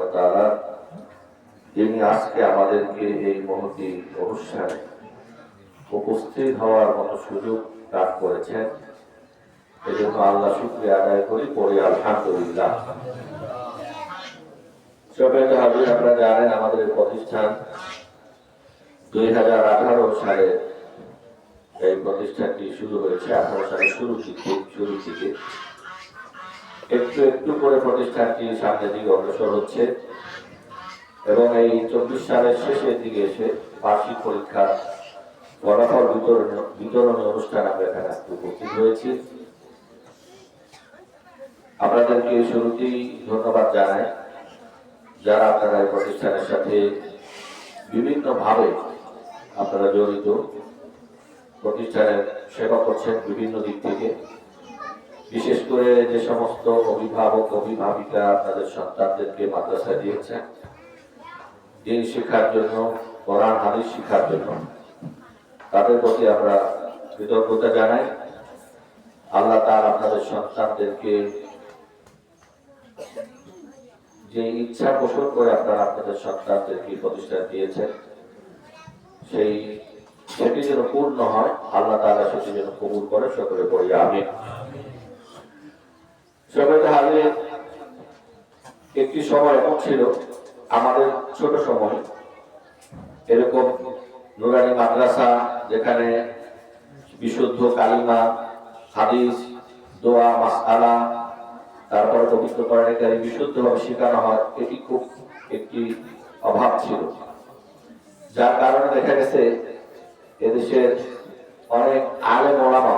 ওয়া তাআলা যিনি আজকে আমাদেরকে এই মহতী অনুষ্ঠানে উপস্থিত হওয়ার মতো সুযোগ দান করেছেন, এজন্য আল্লাহ শুকরিয়া আদায় করি, পড়ি আলহামদুলিল্লাহ। সম্মানিত হাজির, আপনারা জানেন আমাদের প্রতিষ্ঠান 2018 সালে এই প্রতিষ্ঠানটি শুরু হয়েছে। 18 সালের শুরু থেকে একটু একটু করে প্রতিষ্ঠানটি সামনের দিকে অগ্রসর হচ্ছে এবং এই 24 সালের শেষের দিকে এসে বার্ষিক পরীক্ষার ফলাফল বিতরণী অনুষ্ঠান আমরা এখানে উপস্থিত হয়েছি। আপনাদেরকে শুরুতেই ধন্যবাদ জানাই যারা আপনারা এই প্রতিষ্ঠানের সাথে বিভিন্নভাবে আপনারা জড়িত, প্রতিষ্ঠানের সেবা করছেন বিভিন্ন দিক থেকে। বিশেষ করে যে সমস্ত অভিভাবক অভিভাবিকা আপনাদের সন্তানদেরকে মাদ্রাসায় দিয়েছেন দিন শিক্ষার জন্য, কোরআন হাদিস শিক্ষার জন্য, তাদের প্রতি আমরা কৃতজ্ঞতা জানাই। আল্লাহ তাআলা আপনাদের সন্তানদেরকে যে ইচ্ছা পোষণ করে আপনারা আপনাদের সন্তানদেরকে প্রতিষ্ঠান দিয়েছেন সেটি যেন পূর্ণ হয়, আল্লাহ তাআলা সেটি যেন কবুল করে, সকলে পড়ি আমিন। সকলে হাজির, একটি সময় এমন ছিল আমাদের ছোট সময়, এরকম নুরানি মাদ্রাসা যেখানে বিশুদ্ধ কালিমা, হাদিস, দোয়া, মাসআলা, তারপরে পবিত্র কোরআন কারীম বিশুদ্ধভাবে শেখানো হয়, এটি খুব একটি অভাব ছিল। যার কারণে দেখা গেছে এদেশের অনেক আলেম ওলামা,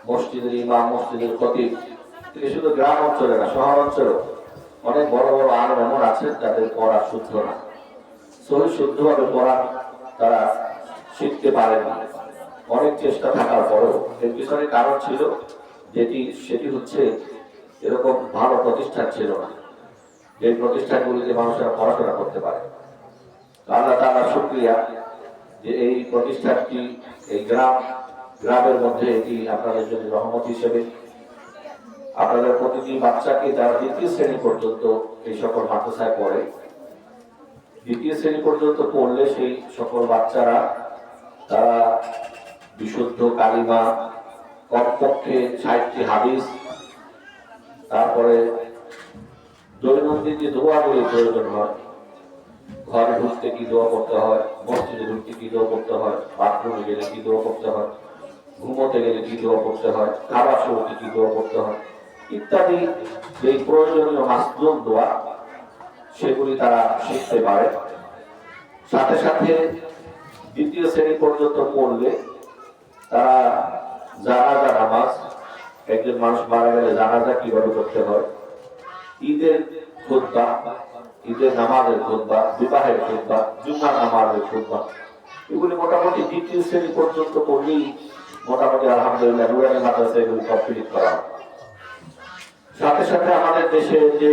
মসজিদের ইমাম, মসজিদের খতিব, শুধু গ্রাম অঞ্চলে না শহর অঞ্চলে অনেক বড় বড় আলেম এমন আছেন যাদের পড়া শুদ্ধ না, সহি শুদ্ধভাবে পড়া তারা শিখতে পারেন না। অনেক চেষ্টা থাকার পরেও এর পিছনে কারণ ছিল সেটি হচ্ছে এরকম ভালো প্রতিষ্ঠান ছিল না, যে প্রতিষ্ঠানগুলিতে মানুষেরা পড়াশোনা করতে পারে। আল্লাহ তাআলার শুকরিয়া যে এই প্রতিষ্ঠানটি এই গ্রামের মধ্যে এটি আপনাদের জন্য রহমত হিসেবে আপনাদের প্রতিটি বাচ্চাকে যারা 2য় শ্রেণী পর্যন্ত এই সকল মাদ্রাসায় পড়ে, 2য় শ্রেণী পর্যন্ত পড়লে সেই সকল বাচ্চারা তারা বিশুদ্ধ কালিমা, কমপক্ষে 60টি হাদিস, তারপরে দৈনন্দিন যে দোয়াগুলি প্রয়োজন হয়, ঘরে ঢুকতে কি দোয়া করতে হয়, মসজিদে ঢুকতে কি দোয়া করতে হয়, বাথরুমে গেলে কি দোয়া করতে হয়, ঘুমোতে গেলে কি দোয়া করতে হয়, খাবার শুরুতে কি দোয়া করতে হয় ইত্যাদি যে প্রয়োজনীয় মাসলুক দোয়া সেগুলি তারা শিখতে পারে। সাথে সাথে 2য় শ্রেণী পর্যন্ত পড়লে তারা জানাজা নামাজ, একজন মানুষ মারা গেলে জানাজা কিভাবে করতে হয়, ঈদের খুতবা, ঈদের নামাজের খুতবা, বিবাহের খুতবা, জুমার নামাজের খুতবা, এগুলি মোটামুটি 2য় শ্রেণী পর্যন্ত পড়লেই মোটামুটি আলহামদুলিল্লাহ নুরানি মাদ্রাসা এগুলি কমপ্লিট করা। সাথে সাথে আমাদের দেশে যে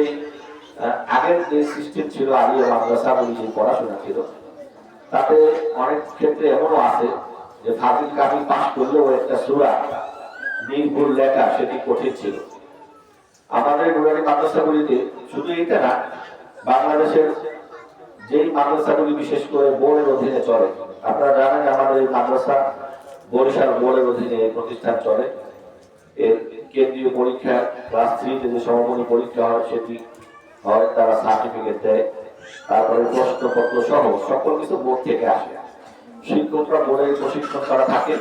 আগের যে সিস্টেম ছিল, আলিয়া মাদ্রাসা বলে যে পড়াশোনা ছিল, তাতে অনেক ক্ষেত্রে এমনও আছে যে ফাজিল কামিল পাস করলেও একটা সূরা নির্ভুল লেখা সেটি কঠিন ছিল। আমাদের নুরানি মাদ্রাসাগুলিতে শুধু এটা না, বাংলাদেশের যেই মাদ্রাসাগুলি বিশেষ করে বোর্ডের অধীনে চলে, আপনারা জানেন আমাদের এই মাদ্রাসা বরিশাল বোর্ডের অধীনে প্রতিষ্ঠান চলে। এর কেন্দ্রীয় পরীক্ষা ক্লাস 3 যে সমাপনী পরীক্ষা হয় সেটি হয়, তারা সার্টিফিকেট দেয়, তারপরে প্রশ্নপত্র সহ সকল কিছু বোর্ড থেকে আসে। শিক্ষকরা বোর্ডের প্রশিক্ষণ করা থাকে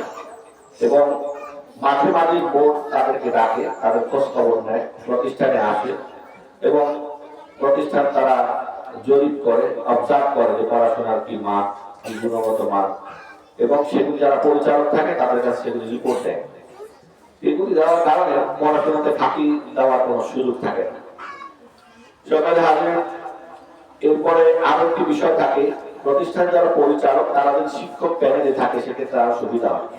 এবং মাঝে মাঝে বোর্ড তাদেরকে ডাকে, তাদের খোঁজ খবর নেয়, প্রতিষ্ঠানে আসে এবং প্রতিষ্ঠান তারা জরিপ করে, অবজার্ভ করে যে পড়াশোনার কি মান, কি গুণগত মান, এবং সেগুলি যারা পরিচালক থাকে তাদের কাছে সেগুলি রিপোর্ট দেয়। এগুলি দেওয়ার কারণে পড়াশোনাতে ফাঁকি দেওয়ার কোনো সুযোগ থাকে না। সকালে হাজির, এরপরে আরো একটি বিষয় থাকে, প্রতিষ্ঠান যারা পরিচালক তারা যদি শিক্ষক প্যানেলে থাকে সেক্ষেত্রে আরো সুবিধা হয়,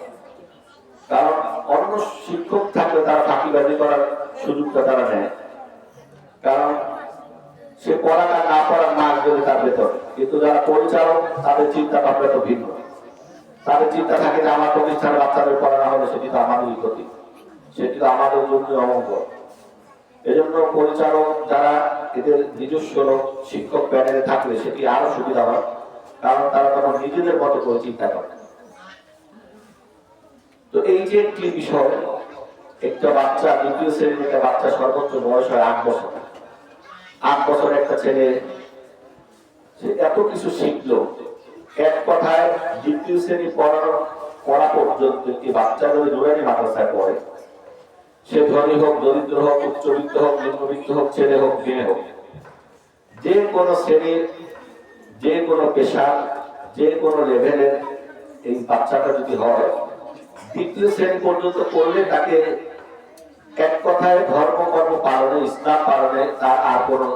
কারণ অন্য শিক্ষক থাকলে তারা ফাঁকিবাজি করার সুযোগটা তারা নেয়, কারণ সে পড়াটা না পড়ার মার্ক দেবে তার ভেতর। কিন্তু যারা পরিচালক তাদের চিন্তা ভাবনা তো ভিন্ন, তাদের চিন্তা থাকে যে আমার প্রতিষ্ঠানের বাচ্চাদের পড়ানো হলে সেটি তো আমাদেরই ক্ষতি, সেটি তো আমাদের জন্য অমঙ্গল। এজন্য পরিচালক যারা এদের নিজস্ব শিক্ষক প্যানেলে থাকলে সেটি আরো সুবিধা হয়, কারণ তারা তখন নিজেদের মতো করে চিন্তা করে। তো এই যে একটি বিষয়, একটা বাচ্চা, দ্বিতীয় শ্রেণীর একটা বাচ্চা সর্বোচ্চ বয়স হয় 8 বছর। 8 বছর একটা ছেলে সে এত কিছু শিখলো। এক কথায় দ্বিতীয় শ্রেণী পড়া পর্যন্ত একটি বাচ্চা যদি নুরানি মাদ্রাসায় পড়ে, সে ধনী হোক, দরিদ্র হোক, উচ্চবিত্ত হোক, নিম্নবিত্ত হোক, ছেলে হোক, মেয়ে হোক, যে কোনো শ্রেণীর, যে কোনো পেশা, যে কোনো লেভেলের এই বাচ্চাটা যদি হয়, দ্বিতীয় শ্রেণী পর্যন্ত পড়লে তাকে এক কথায় ধর্মকর্ম পালনে, ইসলাম পালনে তার আর কোনো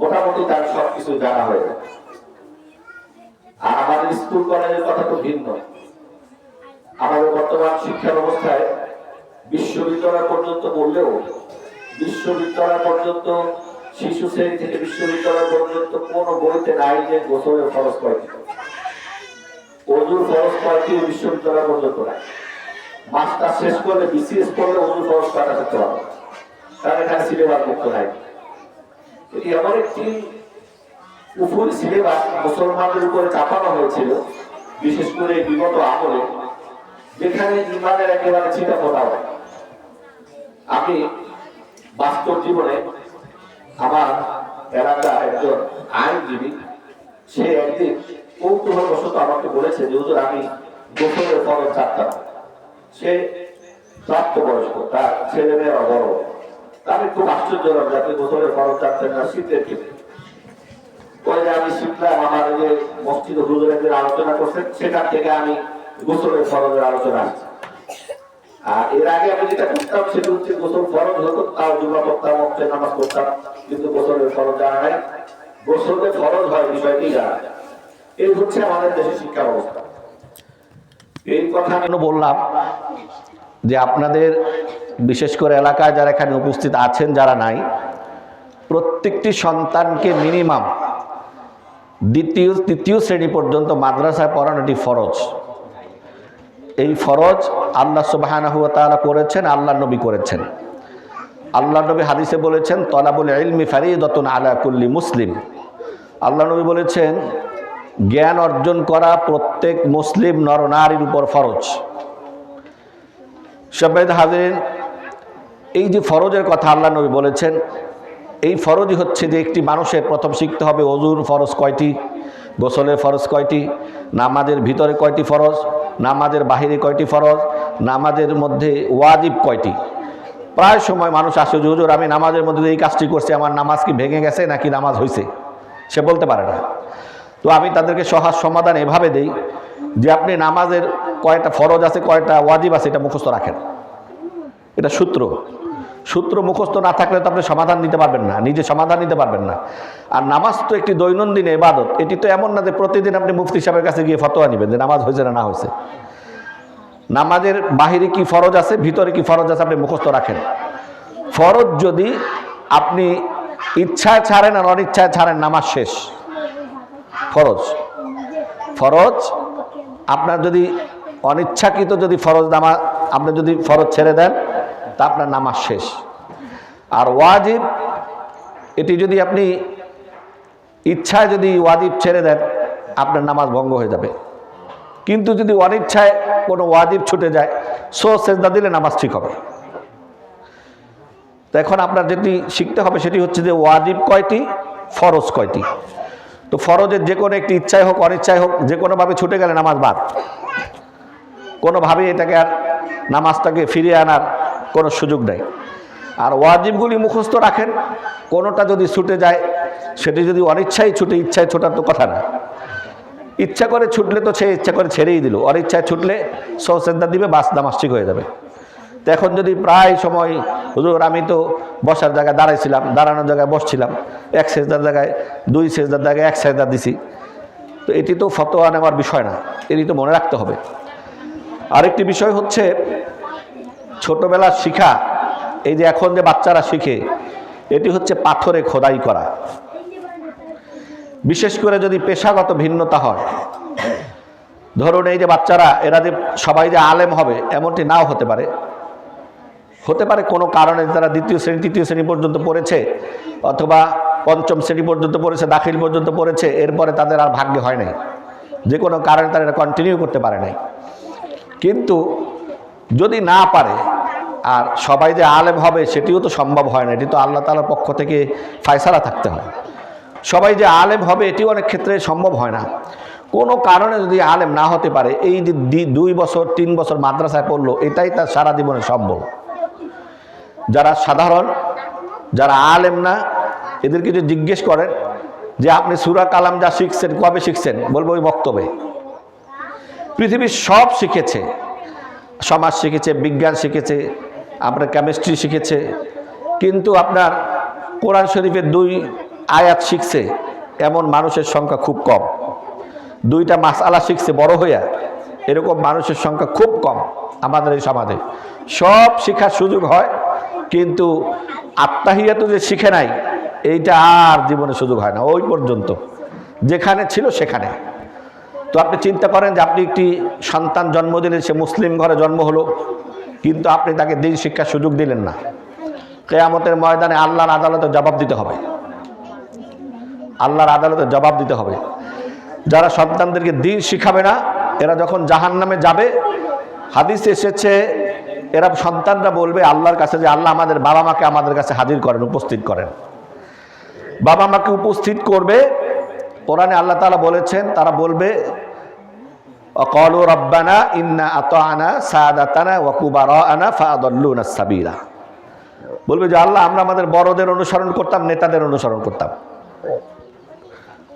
মোটামুটি তার সবকিছু জানা হয়ে যায়। আর আমাদের স্কুল কলেজের কথা তো ভিন্ন। আমাদের বর্তমান শিক্ষা ব্যবস্থায় বিশ্ববিদ্যালয় পর্যন্ত পড়লেও, বিশ্ববিদ্যালয় পর্যন্ত, শিশু শ্রেণী থেকে বিশ্ববিদ্যালয় পর্যন্ত কোন বইতে নাই যে গোসলের ফরজ কয়টি, ওযুর ফরজ কয়টি বিশ্ববিদ্যালয় পর্যন্ত নাই। মাস্টার শেষ করলে, বিসিএস করলে ওযুর ফরজ কয়টা করতে পারবে, কারণ এখানে সিলেবাস মুক্ত নাই। এটি এমন একটি উপর সিলেবাস মুসলমানদের উপরে চাপানো হয়েছিল, বিশেষ করে বিগত আমলে, যেখানে ইমানের একেবারে চিন্তা ফোটা হয়। আমি বাস্তব জীবনে আমার এলাকার একজন আইনজীবী, সে একদিন কৌতূহলবশত আমাকে বলেছে যে হুজুর, আমি গোসলের ফরজ জানতাম। সে প্রাপ্তবয়স্ক, তার ছেলে মেয়েরা বড়। আমি খুব আশ্চর্য হলাম যে আপনি গোসলের ফরজ জানতেন না, শীতের ক্ষেত্রে। আমি শিখলাম, আমার যে মসজিদ হুজুর একদিন আলোচনা করছেন, সেখান থেকে আমি গোসলের ফরজের আলোচনা আসছি। আর এর আগে আমি যেটা করতাম সেটা হচ্ছে গোসল ফরজ হতো, তাও জুমা করতাম, অক্টের নামাজ করতাম, কিন্তু গোসলের ফরজ জানা নাই। গোসলের ফরজ হয় বিষয়টি জানা যায়। এই হচ্ছে আমাদের দেশের শিক্ষা ব্যবস্থা। এই কথা আমি বললাম যে আপনাদের বিশেষ করে এলাকায় যারা এখানে উপস্থিত আছেন, যারা নাই, প্রত্যেকটি সন্তানকে মিনিমাম তৃতীয় শ্রেণী পর্যন্ত মাদ্রাসায় পড়ানোটি ফরজ। এই ফরজ আল্লাহ সুবহানাহু ওয়া তাআলা করেছেন, আল্লাহ নবী করেছেন। আল্লাহ নবী হাদিসে বলেছেন, তলাবুল ইলমি ফারিদাতুন আলা কুল্লি মুসলিম। আল্লাহ নবী বলেছেন, জ্ঞান অর্জন করা প্রত্যেক মুসলিম নরনারীর উপর ফরজ। সবাই হাজিরিন, এই যে ফরজের কথা আল্লাহ নবী বলেছেন, এই ফরজই হচ্ছে যে একটি মানুষের প্রথম শিখতে হবে ওযুর ফরজ কয়টি, গোসলের ফরজ কয়টি, নামাজের ভিতরে কয়টি ফরজ, নামাজের বাহিরে কয়টি ফরজ, নামাজের মধ্যে ওয়াজিব কয়টি। প্রায় সময় মানুষ আসে, হুজুর আমি নামাজের মধ্যে এই কাজটি করছি, আমার নামাজ কি ভেঙে গেছে নাকি নামাজ হয়েছে, সে বলতে পারে না। তো আমি তাদেরকে সহজ সমাধান এভাবে দেই যে আপনি নামাজের কয়টা ফরজ আছে, কয়টা ওয়াজিব আছে, এটা মুখস্থ রাখেন। এটা সূত্র মুখস্থ না থাকলে তো আপনি সমাধান দিতে পারবেন না, নিজে সমাধান নিতে পারবেন না। আর নামাজ তো একটি দৈনন্দিন ইবাদত। এটি তো এমন না যে প্রতিদিন আপনি মুফতি সাহেবের কাছে গিয়ে ফতোয়া নেবেন যে নামাজ হয়েছে না হয়েছে। নামাজের বাহিরে কি ফরজ আছে, ভিতরে কি ফরজ আছে, আপনি মুখস্থ রাখেন। ফরজ যদি আপনি ইচ্ছায় ছাড়েন আর অনিচ্ছায় ছাড়েন, নামাজ শেষ। ফরজ আপনার যদি অনিচ্ছাকৃত যদি ফরজ নামাজ আপনি যদি ফরজ ছেড়ে দেন, তা আপনার নামাজ শেষ। আর ওয়াজিব, এটি যদি আপনি ইচ্ছায় যদি ওয়াজিব ছেড়ে দেন, আপনার নামাজ ভঙ্গ হয়ে যাবে। কিন্তু যদি অনিচ্ছায় কোনো ওয়াজিব ছুটে যায়, সেজদা দিলে নামাজ ঠিক হবে। তো এখন আপনার যেটি শিখতে হবে সেটি হচ্ছে যে ওয়াজিব কয়টি, ফরজ কয়টি। তো ফরজের যে কোনো একটি ইচ্ছায় হোক অনিচ্ছায় হোক, যে কোনোভাবে ছুটে গেলে নামাজ বাদ। কোনোভাবেই এটাকে আর নামাজটাকে ফিরিয়ে আনার কোনো সুযোগ নেই। আর ওয়াজিবগুলি মুখস্থ রাখেন। কোনোটা যদি ছুটে যায়, সেটি যদি অনিচ্ছায় ছুটে, ইচ্ছায় ছোটার তো কথা না। ইচ্ছা করে ছুটলে তো সে ইচ্ছা করে ছেড়েই দিল, অনিচ্ছায় ছুটলে সেজদা দিবে, বাস নামাজ ঠিক হয়ে যাবে। তো এখন যদি প্রায় সময় হুজুর আমি তো বসার জায়গায় দাঁড়াইছিলাম, দাঁড়ানোর জায়গায় বসছিলাম, এক সেজদার জায়গায় দুই সেজদার জায়গায় এক সেজদা দিছি, তো এটি তো ফতোয়া নেওয়ার বিষয় না, এটি তো মনে রাখতে হবে। আরেকটি বিষয় হচ্ছে ছোটবেলার শিখা। এই যে এখন যে বাচ্চারা শিখে, এটি হচ্ছে পাথরে খোদাই করা। বিশেষ করে যদি পেশাগত ভিন্নতা হয়, ধরুন এই যে বাচ্চারা, এরা যে সবাই যে আলেম হবে এমনটি নাও হতে পারে। কোনো কারণে তারা দ্বিতীয় শ্রেণী তৃতীয় শ্রেণী পর্যন্ত পড়েছে, অথবা পঞ্চম শ্রেণী পর্যন্ত পড়েছে, দাখিল পর্যন্ত পড়েছে, এরপরে তাদের আর ভাগ্যে হয় নাই, যে কোনো কারণে তারা এটা কন্টিনিউ করতে পারে নাই। কিন্তু যদি না পারে, আর সবাই যে আলেম হবে সেটিও তো সম্ভব হয় না, এটি তো আল্লাহ তাআলার পক্ষ থেকে ফায়সালা থাকতে হয়। সবাই যে আলেম হবে এটিও অনেক ক্ষেত্রে সম্ভব হয় না। কোনো কারণে যদি আলেম না হতে পারে, এই যে 2 বছর 3 বছর মাদ্রাসায় পড়লো, এটাই তার সারা জীবনে সম্ভব। যারা সাধারণ, যারা আলেম না, এদেরকে যদি জিজ্ঞেস করেন যে আপনি সূরা কালাম যা শিখছেন কবে শিখছেন, বলবো ওই বক্তব্যে। পৃথিবীর সব শিখেছে, সমাজ শিখেছে, বিজ্ঞান শিখেছে, আপনার কেমিস্ট্রি শিখেছে, কিন্তু আপনার কোরআন শরীফের 2 আয়াত শিখছে এমন মানুষের সংখ্যা খুব কম। 2টা মাসআলা শিখছে বড় হইয়া, এরকম মানুষের সংখ্যা খুব কম আমাদের এই সমাজে। সব শিখার সুযোগ হয়, কিন্তু আত্মাহিয়াত যে শিখে নাই, এইটা আর জীবনে সুযোগ হয় না, ওই পর্যন্ত যেখানে ছিল সেখানে। তো আপনি চিন্তা করেন যে আপনি একটি সন্তান জন্ম দিলেন, সে মুসলিম ঘরে জন্ম হলো, কিন্তু আপনি তাকে দ্বীন শিক্ষার সুযোগ দিলেন না। কিয়ামতের ময়দানে আল্লাহর আদালতে জবাব দিতে হবে, আল্লাহর আদালতে জবাব দিতে হবে। যারা সন্তানদেরকে দ্বীন শিখাবে না, এরা যখন জাহান্নামে যাবে, হাদিসে এসেছে এরা সন্তানরা বলবে আল্লাহর কাছে যে আল্লাহ আমাদের বাবা মাকে আমাদের কাছে হাজির করেন, উপস্থিত করেন। বাবা মাকে উপস্থিত করবে, কোরআনে আল্লাহ তাআলা বলেছেন, তারা বলবে ক্বালু রাব্বানা ইন্না আতা'না সাদাতানা ওয়া কুবারা'না ফাআদাল্লুনা সাবিলা। বলবে যে আল্লাহ আমরা আমাদের বড়দের অনুসরণ করতাম, নেতাদের অনুসরণ করতাম।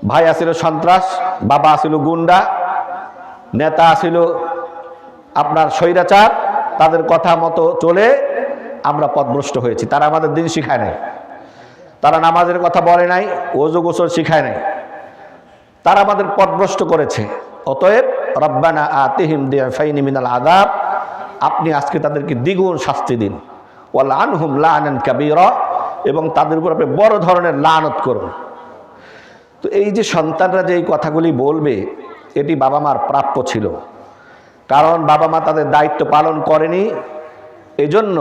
ভাই আসিল সন্ত্রাস, বাবা আসিল গুন্ডা, নেতা আসিল আপনার স্বৈরাচার, তাদের কথা মতো চলে আমরা পথভ্রষ্ট হয়েছি। তারা আমাদের দ্বীন শিখায় নাই, তারা নামাজের কথা বলে নাই, ওযু গোসল শিখায় নাই, তারা আমাদের পথভ্রষ্ট করেছে। অতএব রব্বানা আতিহিম দিফাইনি মিনাল আযাব, আপনি আজকে তাদেরকে দ্বিগুণ শাস্তি দিন। ওয়াল আনহুম লানান কাবীরা, এবং তাদের উপর আপনি বড় ধরনের লানত করুন। তো এই যে সন্তানরা যে এই কথাগুলি বলবে, এটি বাবা মার প্রাপ্য ছিল, কারণ বাবা মা তাদের দায়িত্ব পালন করেনি, এজন্য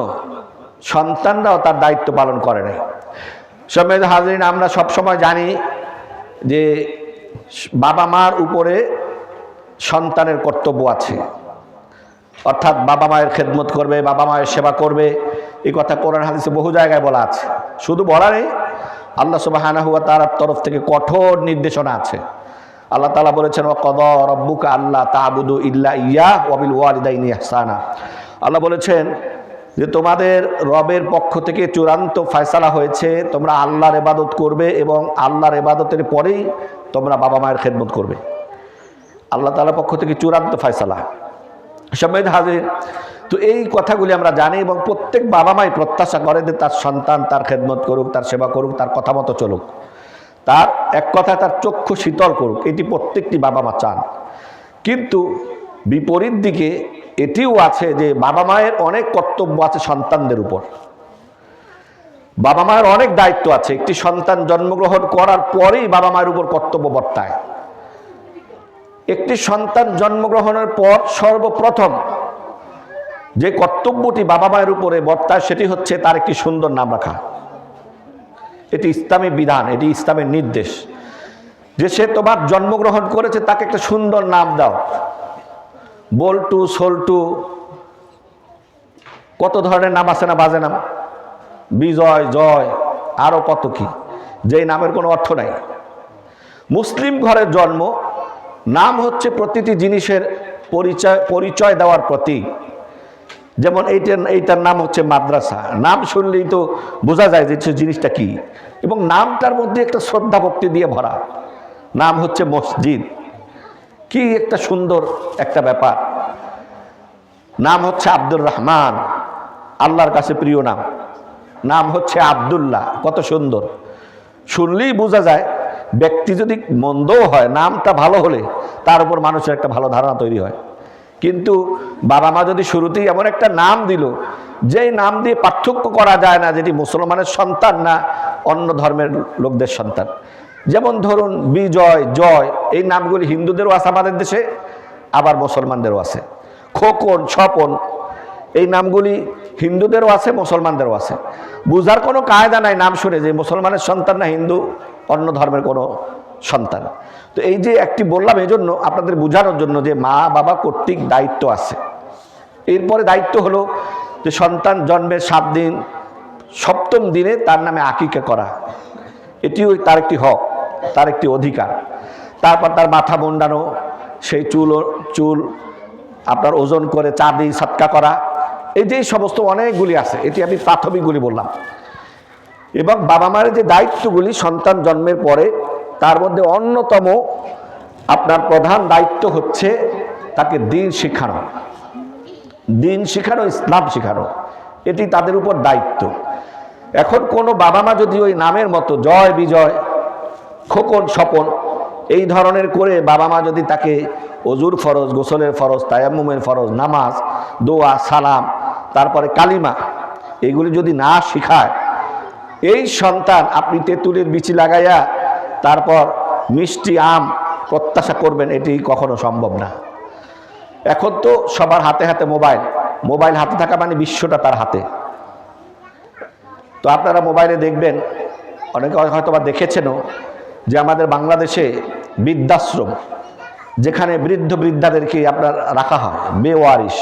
সন্তানরাও তার দায়িত্ব পালন করে নাই। সম্মানিত হাজরিন, আমরা সবসময় জানি যে বাবা মার উপরে সন্তানের কর্তব্য আছে, অর্থাৎ বাবা মায়ের খেদমত করবে, বাবা মায়ের সেবা করবে। এই কথা কোরআন হাদিসে বহু জায়গায় বলা আছে। শুধু বলা নেই, আল্লাহ সুবহানাহু ওয়া তাআলার তরফ থেকে কঠোর নির্দেশনা আছে। আল্লাহ তাআলা বলেছেন ওয়া ক্বাদা রাব্বুকা আল্লা তা'বুদু ইল্লা ইয়্যাহু ওয়া বিল ওয়ালিদাইনি ইহসানা। আল্লাহ বলেছেন যে তোমাদের রবের পক্ষ থেকে চূড়ান্ত ফয়সালা হয়েছে, তোমরা আল্লাহর ইবাদত করবে এবং আল্লাহর ইবাদতের পরেই তোমরা বাবা মায়ের খেদমত করবে। আল্লাহ তাআলার পক্ষ থেকে চূড়ান্ত ফয়সালা। সম্মানিত হাজির, তো এই কথাগুলি আমরা জানি এবং প্রত্যেক বাবা মাই প্রত্যাশা করে যে তার সন্তান তার খেদমত করুক, তার সেবা করুক, তার কথা মতো চলুক, তার এক কথায় তার চক্ষু শীতল করুক, এটি প্রত্যেকটি বাবা মা চান। কিন্তু বিপরীত দিকে এটিও আছে যে বাবা মায়ের অনেক কর্তব্য আছে সন্তানদের উপর, বাবা মায়ের অনেক দায়িত্ব আছে। একটি সন্তান জন্মগ্রহণ করার পরেই বাবা মায়ের উপর কর্তব্য বর্তায়। একটি সন্তান জন্মগ্রহণের পর সর্বপ্রথম যে কর্তব্যটি বাবা মায়ের উপরে বর্তায়, সেটি হচ্ছে তার একটি সুন্দর নাম রাখা। এটি ইসলামী বিধান, এটি ইসলামের নির্দেশ যে সে তোমার জন্মগ্রহণ করেছে, তাকে একটা সুন্দর নাম দাও। বল্টু, সল্টু, কত ধরনের নাম আছে না, বাজে নাম, বিজয়, জয়, আরো কত কি, যেই নামের কোনো অর্থ নাই। মুসলিম ঘরের জন্ম, নাম হচ্ছে প্রতিটি জিনিসের পরিচয় দেওয়ার প্রতীক। যেমন এইটার নাম হচ্ছে মাদ্রাসা, নাম শুনলেই তো বোঝা যায় যে জিনিসটা কি, এবং নামটার মধ্যে একটা শ্রদ্ধা ভক্তি দিয়ে ভরা। নাম হচ্ছে মসজিদ, কি একটা সুন্দর একটা ব্যাপার। নাম হচ্ছে আব্দুর রহমান, আল্লাহর কাছে প্রিয় নাম। নাম হচ্ছে আব্দুল্লাহ, কত সুন্দর। শুনলেই বোঝা যায় ব্যক্তি যদি মন্দও হয়, নামটা ভালো হলে তার উপর মানুষের একটা ভালো ধারণা তৈরি হয়। কিন্তু বাবা মা যদি শুরুতেই এমন একটা নাম দিল, যেই নাম দিয়ে পার্থক্য করা যায় না যেটি মুসলমানের সন্তান না অন্য ধর্মের লোকদের সন্তান। যেমন ধরুন বিজয়, জয়, এই নামগুলি হিন্দুদেরও আছে আমাদের দেশে, আবার মুসলমানদেরও আছে। খোকন, স্বপন, এই নামগুলি হিন্দুদেরও আছে, মুসলমানদেরও আছে। বুঝার কোনো কায়দা নাই নাম শুনে যে মুসলমানের সন্তান না হিন্দু অন্য ধর্মের কোনো সন্তান। তো এই যে একটি বললাম এই জন্য আপনাদের বোঝানোর জন্য যে মা বাবা কর্তৃক দায়িত্ব আছে। এরপরে দায়িত্ব হলো যে সন্তান জন্মের 7 দিন 7ম দিনে তার নামে আকিকা করা, এটিও তার একটি হক, তার একটি অধিকার। তারপর তার মাথা মুন্ডানো, সেই চুল আপনার ওজন করে চাঁদি সৎকা করা, এই যে সমস্ত অনেকগুলি আছে, এটি আমি প্রাথমিকগুলি বললাম। এবং বাবা মায়ের যে দায়িত্বগুলি সন্তান জন্মের পরে, তার মধ্যে অন্যতম আপনার প্রধান দায়িত্ব হচ্ছে তাকে দিন শেখানো, দিন শেখানো, ইসলাম শেখানো, এটি তাদের উপর দায়িত্ব। এখন কোনো বাবা মা যদি ওই নামের মতো জয় বিজয়, খোকন স্বপন এই ধরনের করে বাবা মা যদি তাকে অজুর ফরজ, গোসলের ফরজ, তায়াম্মুমের ফরজ, নামাজ, দোয়া, সালাম, তারপরে কালিমা, এগুলি যদি না শেখায়, এই সন্তান আপনি তেঁতুলের বিচি লাগাইয়া তারপর মিষ্টি আম প্রত্যাশা করবেন, এটি কখনো সম্ভব না। এখন তো সবার হাতে হাতে মোবাইল হাতে থাকা মানে বিশ্বটা তার হাতে। তো আপনারা মোবাইলে দেখবেন, অনেকে হয়তো বা দেখেছেনও, যে আমাদের বাংলাদেশে বৃদ্ধাশ্রম, যেখানে বৃদ্ধ বৃদ্ধাদেরকে আপনার রাখা হয় বেওয়ারিশ।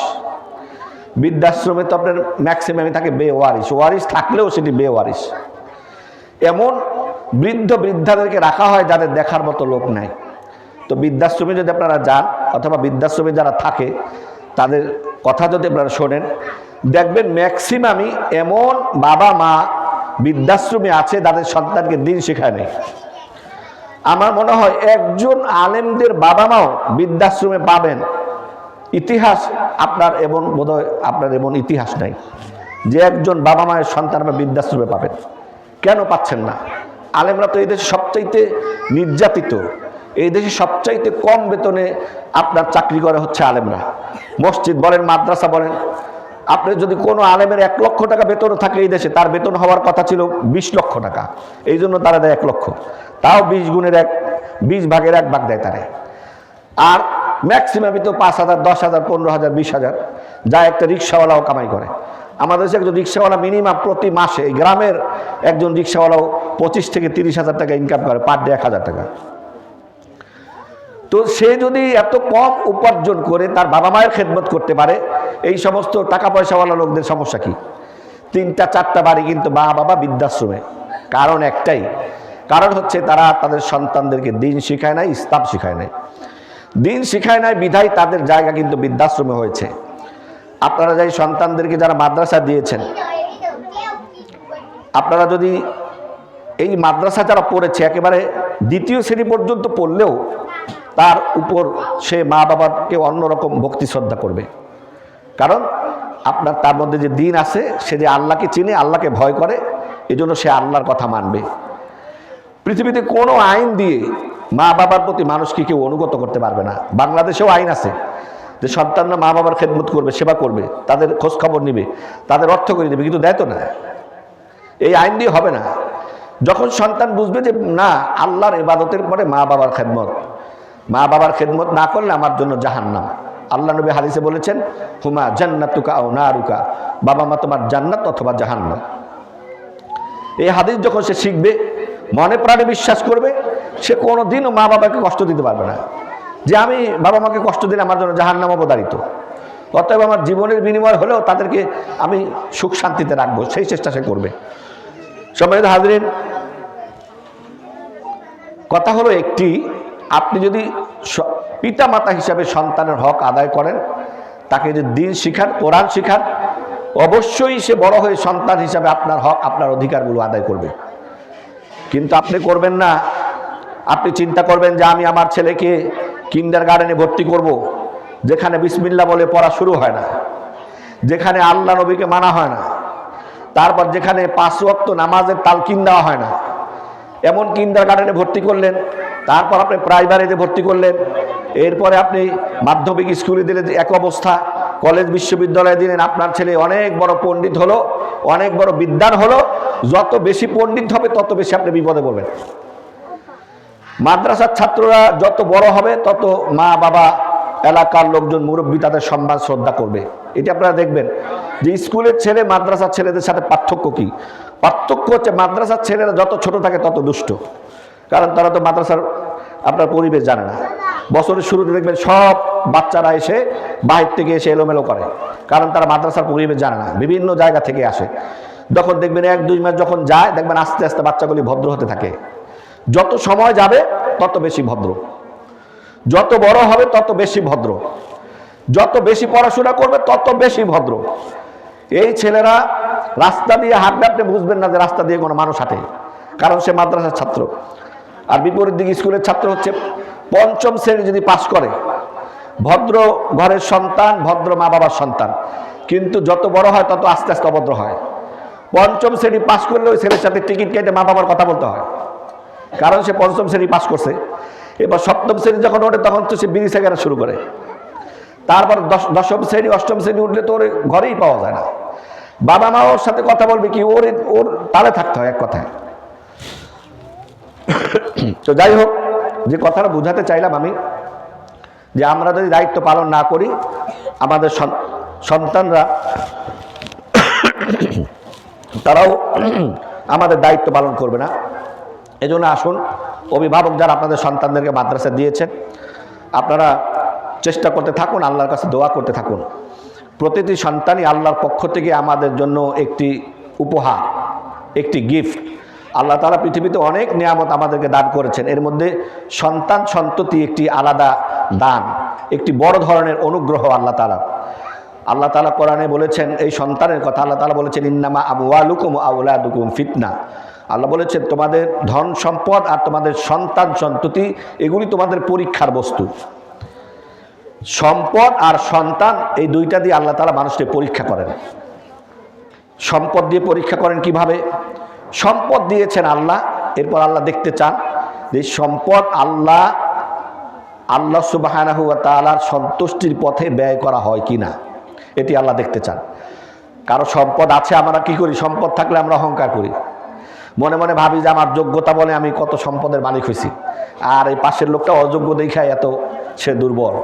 বৃদ্ধাশ্রমে তো আপনার ম্যাক্সিমামই থাকে বেওয়ারিশ, ওয়ারিশ থাকলেও সেটি বেওয়ারিশ। এমন বৃদ্ধ বৃদ্ধাদেরকে রাখা হয় যাদের দেখার মতো লোক নাই। তো বৃদ্ধাশ্রমে যদি আপনারা যান, অথবা বৃদ্ধাশ্রমে যারা থাকে তাদের কথা যদি আপনারা শোনেন, দেখবেন ম্যাক্সিমামই এমন বাবা মা বৃদ্ধাশ্রমে আছে যাদের সন্তানকে দিন শেখায় নেই। আমার মনে হয় একজন আলেমদের বাবা মাও বৃদ্ধাশ্রমে পাবেন, ইতিহাস আপনার এমন বোধহয় আপনার এমন ইতিহাস নাই যে একজন বাবা মায়ের সন্তান আমরা বৃদ্ধাশ্রমে পাবেন। কেন পাচ্ছেন না? আলেমরা তো এই দেশে সবচাইতে নির্যাতিত, এই দেশে সবচাইতে কম বেতনে আপনার চাকরি করে হচ্ছে আলেমরা। মসজিদ বলেন, মাদ্রাসা বলেন, আপনি যদি কোনো আলেমের 1 লক্ষ টাকা বেতন থাকে এই দেশে, তার বেতন হওয়ার কথা ছিল 20 লক্ষ টাকা। এই জন্য তারা দেয় 1 লক্ষ, তাও 20 ভাগের 1 ভাগ দেয় তারা। আর ম্যাক্সিমামই তো 5,000, 10,000, 15,000, 20,000, যা একটা রিক্সাওয়ালাও কামাই করে। আমাদের দেশে একজন রিক্সাওয়ালা মিনিমাম প্রতি মাসে, এই গ্রামের একজন রিক্সাওয়ালাও 25 থেকে 30,000 টাকা ইনকাম করে, পার ডে 1,000 টাকা। তো সে যদি এত কম উপার্জন করে তার বাবা মায়ের খেদমত করতে পারে, এই সমস্ত টাকা পয়সাওয়ালা লোকদের সমস্যা কি? 3টা 4টা বাড়ি কিন্তু মা বাবা বৃদ্ধাশ্রমে। কারণ একটাই, কারণ হচ্ছে তারা তাদের সন্তানদেরকে দিন শিখায় নাই, ইসলাম শিখায় নাই। দিন শিখায় নাই বিধায় তাদের জায়গা কিন্তু বৃদ্ধাশ্রমে হয়েছে। আপনারা যাই সন্তানদেরকে যারা মাদ্রাসা দিয়েছেন, আপনারা যদি এই মাদ্রাসা যারা পড়েছে একেবারে 2য় শ্রেণী পর্যন্ত পড়লেও তার উপর সে মা বাবাকে অন্যরকম ভক্তি শ্রদ্ধা করবে। কারণ আপনার তার মধ্যে যে দিন আছে, সে যে আল্লাহকে চিনে, আল্লাহকে ভয় করে, এজন্য সে আল্লাহর কথা মানবে। পৃথিবীতে কোনো আইন দিয়ে মা বাবার প্রতি মানুষকে কেউ অনুগত করতে পারবে না। বাংলাদেশেও আইন আছে যে সন্তানরা মা বাবার খেদমত করবে, সেবা করবে, তাদের খোঁজ খবর নিবে, তাদের অর্থ করে দেবে, কিন্তু দেয় তো না। এই আইন দিয়ে হবে না। যখন সন্তান বুঝবে যে না, আল্লাহর ইবাদতের পরে মা বাবার খেদমত, মা বাবার খেদমত না করলে আমার জন্য জাহান্নাম। আল্লাহ নবী হাদিসে বলেছেন, হুমা জান্নাতুকা আও নারুকা, বাবা মা তোমার জান্নাত অথবা জাহান্নাম। এই হাদিস যখন সে শিখবে, মনে প্রাণে বিশ্বাস করবে, সে কোনোদিনও মা বাবাকে কষ্ট দিতে পারবে না যে আমি বাবা মাকে কষ্ট দিলে আমার জন্য জাহান্নাম অবধারিত, অতএব আমার জীবনের বিনিময় হলেও তাদেরকে আমি সুখ শান্তিতে রাখবো, সেই চেষ্টা সে করবে। সম্মানিত হাজরিন, কথা হলো একটি, আপনি যদি পিতা মাতা হিসাবে সন্তানের হক আদায় করেন, তাকে যদি দিন শিখান, কোরআন শিখান, অবশ্যই সে বড় হয়ে সন্তান হিসাবে আপনার হক, আপনার অধিকারগুলো আদায় করবে। কিন্তু আপনি করবেন না, আপনি চিন্তা করবেন যে আমি আমার ছেলেকে কিন্ডারগার্টেনে ভর্তি করব, যেখানে বিসমিল্লাহ বলে পড়া শুরু হয় না, যেখানে আল্লাহ নবীকে মানা হয় না, তারপর যেখানে 5 ওয়াক্ত নামাজের তালকিন দেওয়া হয় না, এমন কিন্ডারগার্টেনে ভর্তি করলেন। তারপর আপনি প্রাইমারিতে ভর্তি করলেন, এরপরে আপনি মাধ্যমিক স্কুলে দিলেন এক অবস্থা, কলেজ বিশ্ববিদ্যালয়ে দিলেন। আপনার ছেলে অনেক বড় পণ্ডিত হলো, অনেক বড় বিদ্বান হলো। যত বেশি পণ্ডিত হবে তত বেশি আপনি বিপদে পড়বেন। মাদ্রাসার ছাত্ররা যত বড় হবে তত মা বাবা, এলাকার লোকজন, মুরব্বী তাদের সম্মান শ্রদ্ধা করবে। এটি আপনারা দেখবেন। যে স্কুলের ছেলে মাদ্রাসার ছেলেদের সাথে পার্থক্য কি? পার্থক্য হচ্ছে মাদ্রাসার ছেলেরা যত ছোট থাকে তত দুষ্ট, কারণ তারা তো মাদ্রাসার আপনার পরিবেশ জানে না। বছরের শুরুতে দেখবেন সব বাচ্চারা এসে বাইরে থেকে এসে এলোমেলো করে, কারণ তারা মাদ্রাসার পরিবেশ জানে না, বিভিন্ন জায়গা থেকে আসে। যখন দেখবেন 1-2 মাস যখন যায়, দেখবেন আস্তে আস্তে বাচ্চাগুলি ভদ্র হতে থাকে। যত সময় যাবে তত বেশি ভদ্র, যত বড় হবে তত বেশি ভদ্র, যত বেশি পড়াশোনা করবে তত বেশি ভদ্র। এই ছেলেরা রাস্তা দিয়ে হাঁটবে, আপনি বুঝবেন না যে রাস্তা দিয়ে কোনো মানুষ হাঁটে, কারণ সে মাদ্রাসার ছাত্র। আর বিপরীত দিকে স্কুলের ছাত্র হচ্ছে 5ম শ্রেণী যদি পাশ করে, ভদ্র ঘরের সন্তান, ভদ্র মা বাবার সন্তান, কিন্তু যত বড় হয় তত আস্তে আস্তে অভদ্র হয়। 5ম শ্রেণী পাশ করলে ওই ছেলের সাথে টিকিট কেটে মা বাবার কথা বলতে হয়, কারণ সে 5ম শ্রেণী পাশ করছে। এবার 7ম শ্রেণী যখন ওঠে তখন তো সে বিড়ি সিগারেট শুরু করে। তারপর 10ম শ্রেণী 8ম শ্রেণী উঠলে তো ওর ঘরেই পাওয়া যায় না। বাবা মা ওর সাথে কথা বলবে কি, ওর তালে থাকতে হয় এক কথায়। তো যাই হোক, যে কথাটা বোঝাতে চাইলাম আমি, যে আমরা যদি দায়িত্ব পালন না করি, আমাদের সন্তানরা তারাও আমাদের দায়িত্ব পালন করবে না। এজন্য আসুন, অভিভাবক যারা আপনাদের সন্তানদেরকে মাদ্রাসা দিয়েছেন, আপনারা চেষ্টা করতে থাকুন, আল্লাহর কাছে দোয়া করতে থাকুন। প্রতিটি সন্তানই আল্লাহর পক্ষ থেকে আমাদের জন্য একটি উপহার, একটি গিফট। আল্লাহ তাআলা পৃথিবীতে অনেক নিয়ামত আমাদেরকে দান করেছেন, এর মধ্যে সন্তান সন্ততি একটি আলাদা দান, একটি বড় ধরনের অনুগ্রহ আল্লাহ তাআলা কোরআনে বলেছেন এই সন্তানের কথা। আল্লাহ তাআলা বলেছেন ইন্নামা আমওয়ালুকুম ওয়া আওলাদুকুম ফিতনা। আল্লাহ বলেছেন তোমাদের ধন সম্পদ আর তোমাদের সন্তান সন্ততি এগুলি তোমাদের পরীক্ষার বস্তু। সম্পদ আর সন্তান এই দুইটা দিয়ে আল্লাহ তাআলা মানুষকে পরীক্ষা করেন। সম্পদ দিয়ে পরীক্ষা করেন কিভাবে? সম্পদ দিয়েছেন আল্লাহ, এরপর আল্লাহ দেখতে চান যে সম্পদ আল্লাহ সুবহানাহু ওয়া তাআলার সন্তুষ্টির পথে ব্যয় করা হয় কিনা, এটি আল্লাহ দেখতে চান। কারো সম্পদ আছে, আমরা কি করি? সম্পদ থাকলে আমরা অহংকার করি, মনে মনে ভাবি যে আমার যোগ্যতা বলে আমি কত সম্পদের মালিক হয়েছি, আর এই পাশের লোকটা অযোগ্য দেখায় এত সে দুর্বল,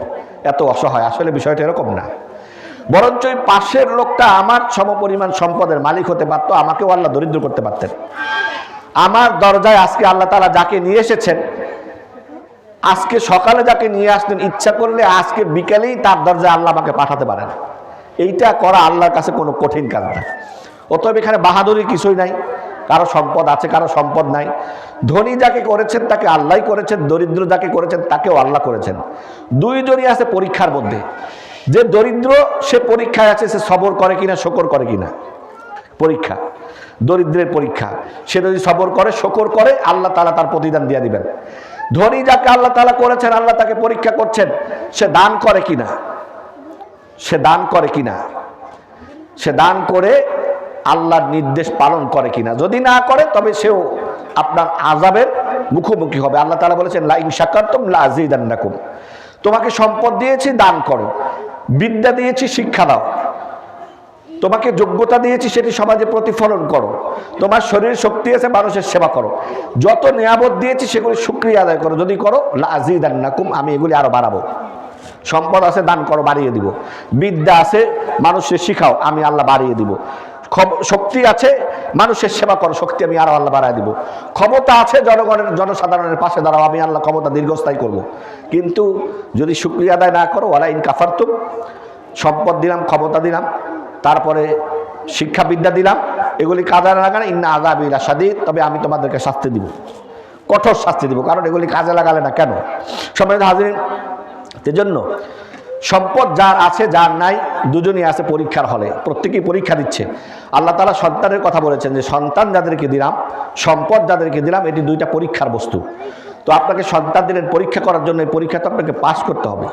এত অসহায়। আসলে বিষয়টা এরকম না, বরঞ্চ এই পাশের লোকটা আমার সমপরিমাণ সম্পদের মালিক হতে পারতো, আমাকেও আল্লাহ দরিদ্র করতে পারতেন। আমার দরজায় আজকে আল্লাহ তাআলা যাকে নিয়ে এসেছেন, আজকে সকালে যাকে নিয়ে আসতেন, ইচ্ছা করলে আজকে বিকেলেই তার দরজায় আল্লাহ আমাকে পাঠাতে পারেন। এইটা করা আল্লাহর কাছে কোনো কঠিন কাজ না। অতএব এখানে বাহাদুরি কিছুই নাই, কারো সম্পদ আছে কারো সম্পদ নাই। ধনী যাকে করেছেন তাকে আল্লাহই করেছেন, দরিদ্র যাকে করেছেন তাকেও আল্লাহ করেছেন। দুইজনই আছে পরীক্ষার মধ্যে। যে দরিদ্র সে পরীক্ষায় আছে, সে সবর করে কিনা, শকর করে কিনা, পরীক্ষা, দরিদ্রের পরীক্ষা। সে যদি সবর করে, শকর করে, আল্লাহ তাআলা তার প্রতিদান দিয়ে দিবেন। ধনী যাকে আল্লাহ তাআলা করেছেন, আল্লাহ তাকে পরীক্ষা করছেন, সে দান করে কিনা, সে দান করে কিনা, সে দান করে আল্লাহর নির্দেশ পালন করে কিনা। যদি না করে তবে সেও আপনার আযাবের মুখোমুখি হবে। আল্লাহ তাআলা বলেছেন লা ইন শাকারতুম লা আযীদান্নাকুম। তোমাকে সম্পদ দিয়েছি, দান করো। বিদ্যা দিয়েছি, শিক্ষা দাও। তোমাকে যোগ্যতা দিয়েছি, সেটি সমাজে প্রতিফলন করো। তোমার শরীর শক্তি আছে, মানুষের সেবা করো। যত নিয়ামত দিয়েছি সেগুলি শুকরিয়া আদায় করো। যদি করো লা আযীদান্নাকুম, আমি এগুলি আরো বাড়াবো। সম্পদ আছে, দান করো, বাড়িয়ে দিব। বিদ্যা আছে, মানুষের শিখাও, আমি আল্লাহ বাড়িয়ে দিব। শক্তি আছে, মানুষের সেবা করো, শক্তি আমি আরো আল্লাহ বাড়ায় দিব। ক্ষমতা আছে, জনসাধারণের পাশে দাঁড়াও, আমি আল্লাহ ক্ষমতা দীর্ঘস্থায়ী করব। কিন্তু যদি শুকরিয়া আদায় না করো, ওয়ালা ইন কাফারতুম, সম্পদ দিলাম, ক্ষমতা দিলাম, তারপরে শিক্ষাবিদ্যা দিলাম, এগুলি কাজে লাগালে ইন্না আযাবি লাশাদীদ, তবে আমি তোমাদেরকে শাস্তি দিব, কঠোর শাস্তি দিব। কারণ এগুলি কাজে লাগালে না কেন? সম্মানিত হাজিরিন, এজন্য সম্পদ যার আছে যার নাই দুজনই আছে পরীক্ষার হলে, প্রত্যেকেই পরীক্ষা দিচ্ছে। আল্লাহ তাআলা সন্তানের কথা বলেছেন যে সন্তান যাদেরকে দিলাম, সম্পদ যাদেরকে দিলাম, এটি দুইটা পরীক্ষার বস্তু। তো আপনাকে সন্তান দিলেন পরীক্ষা করার জন্য, এই পরীক্ষা তো আপনাকে পাস করতে হবে।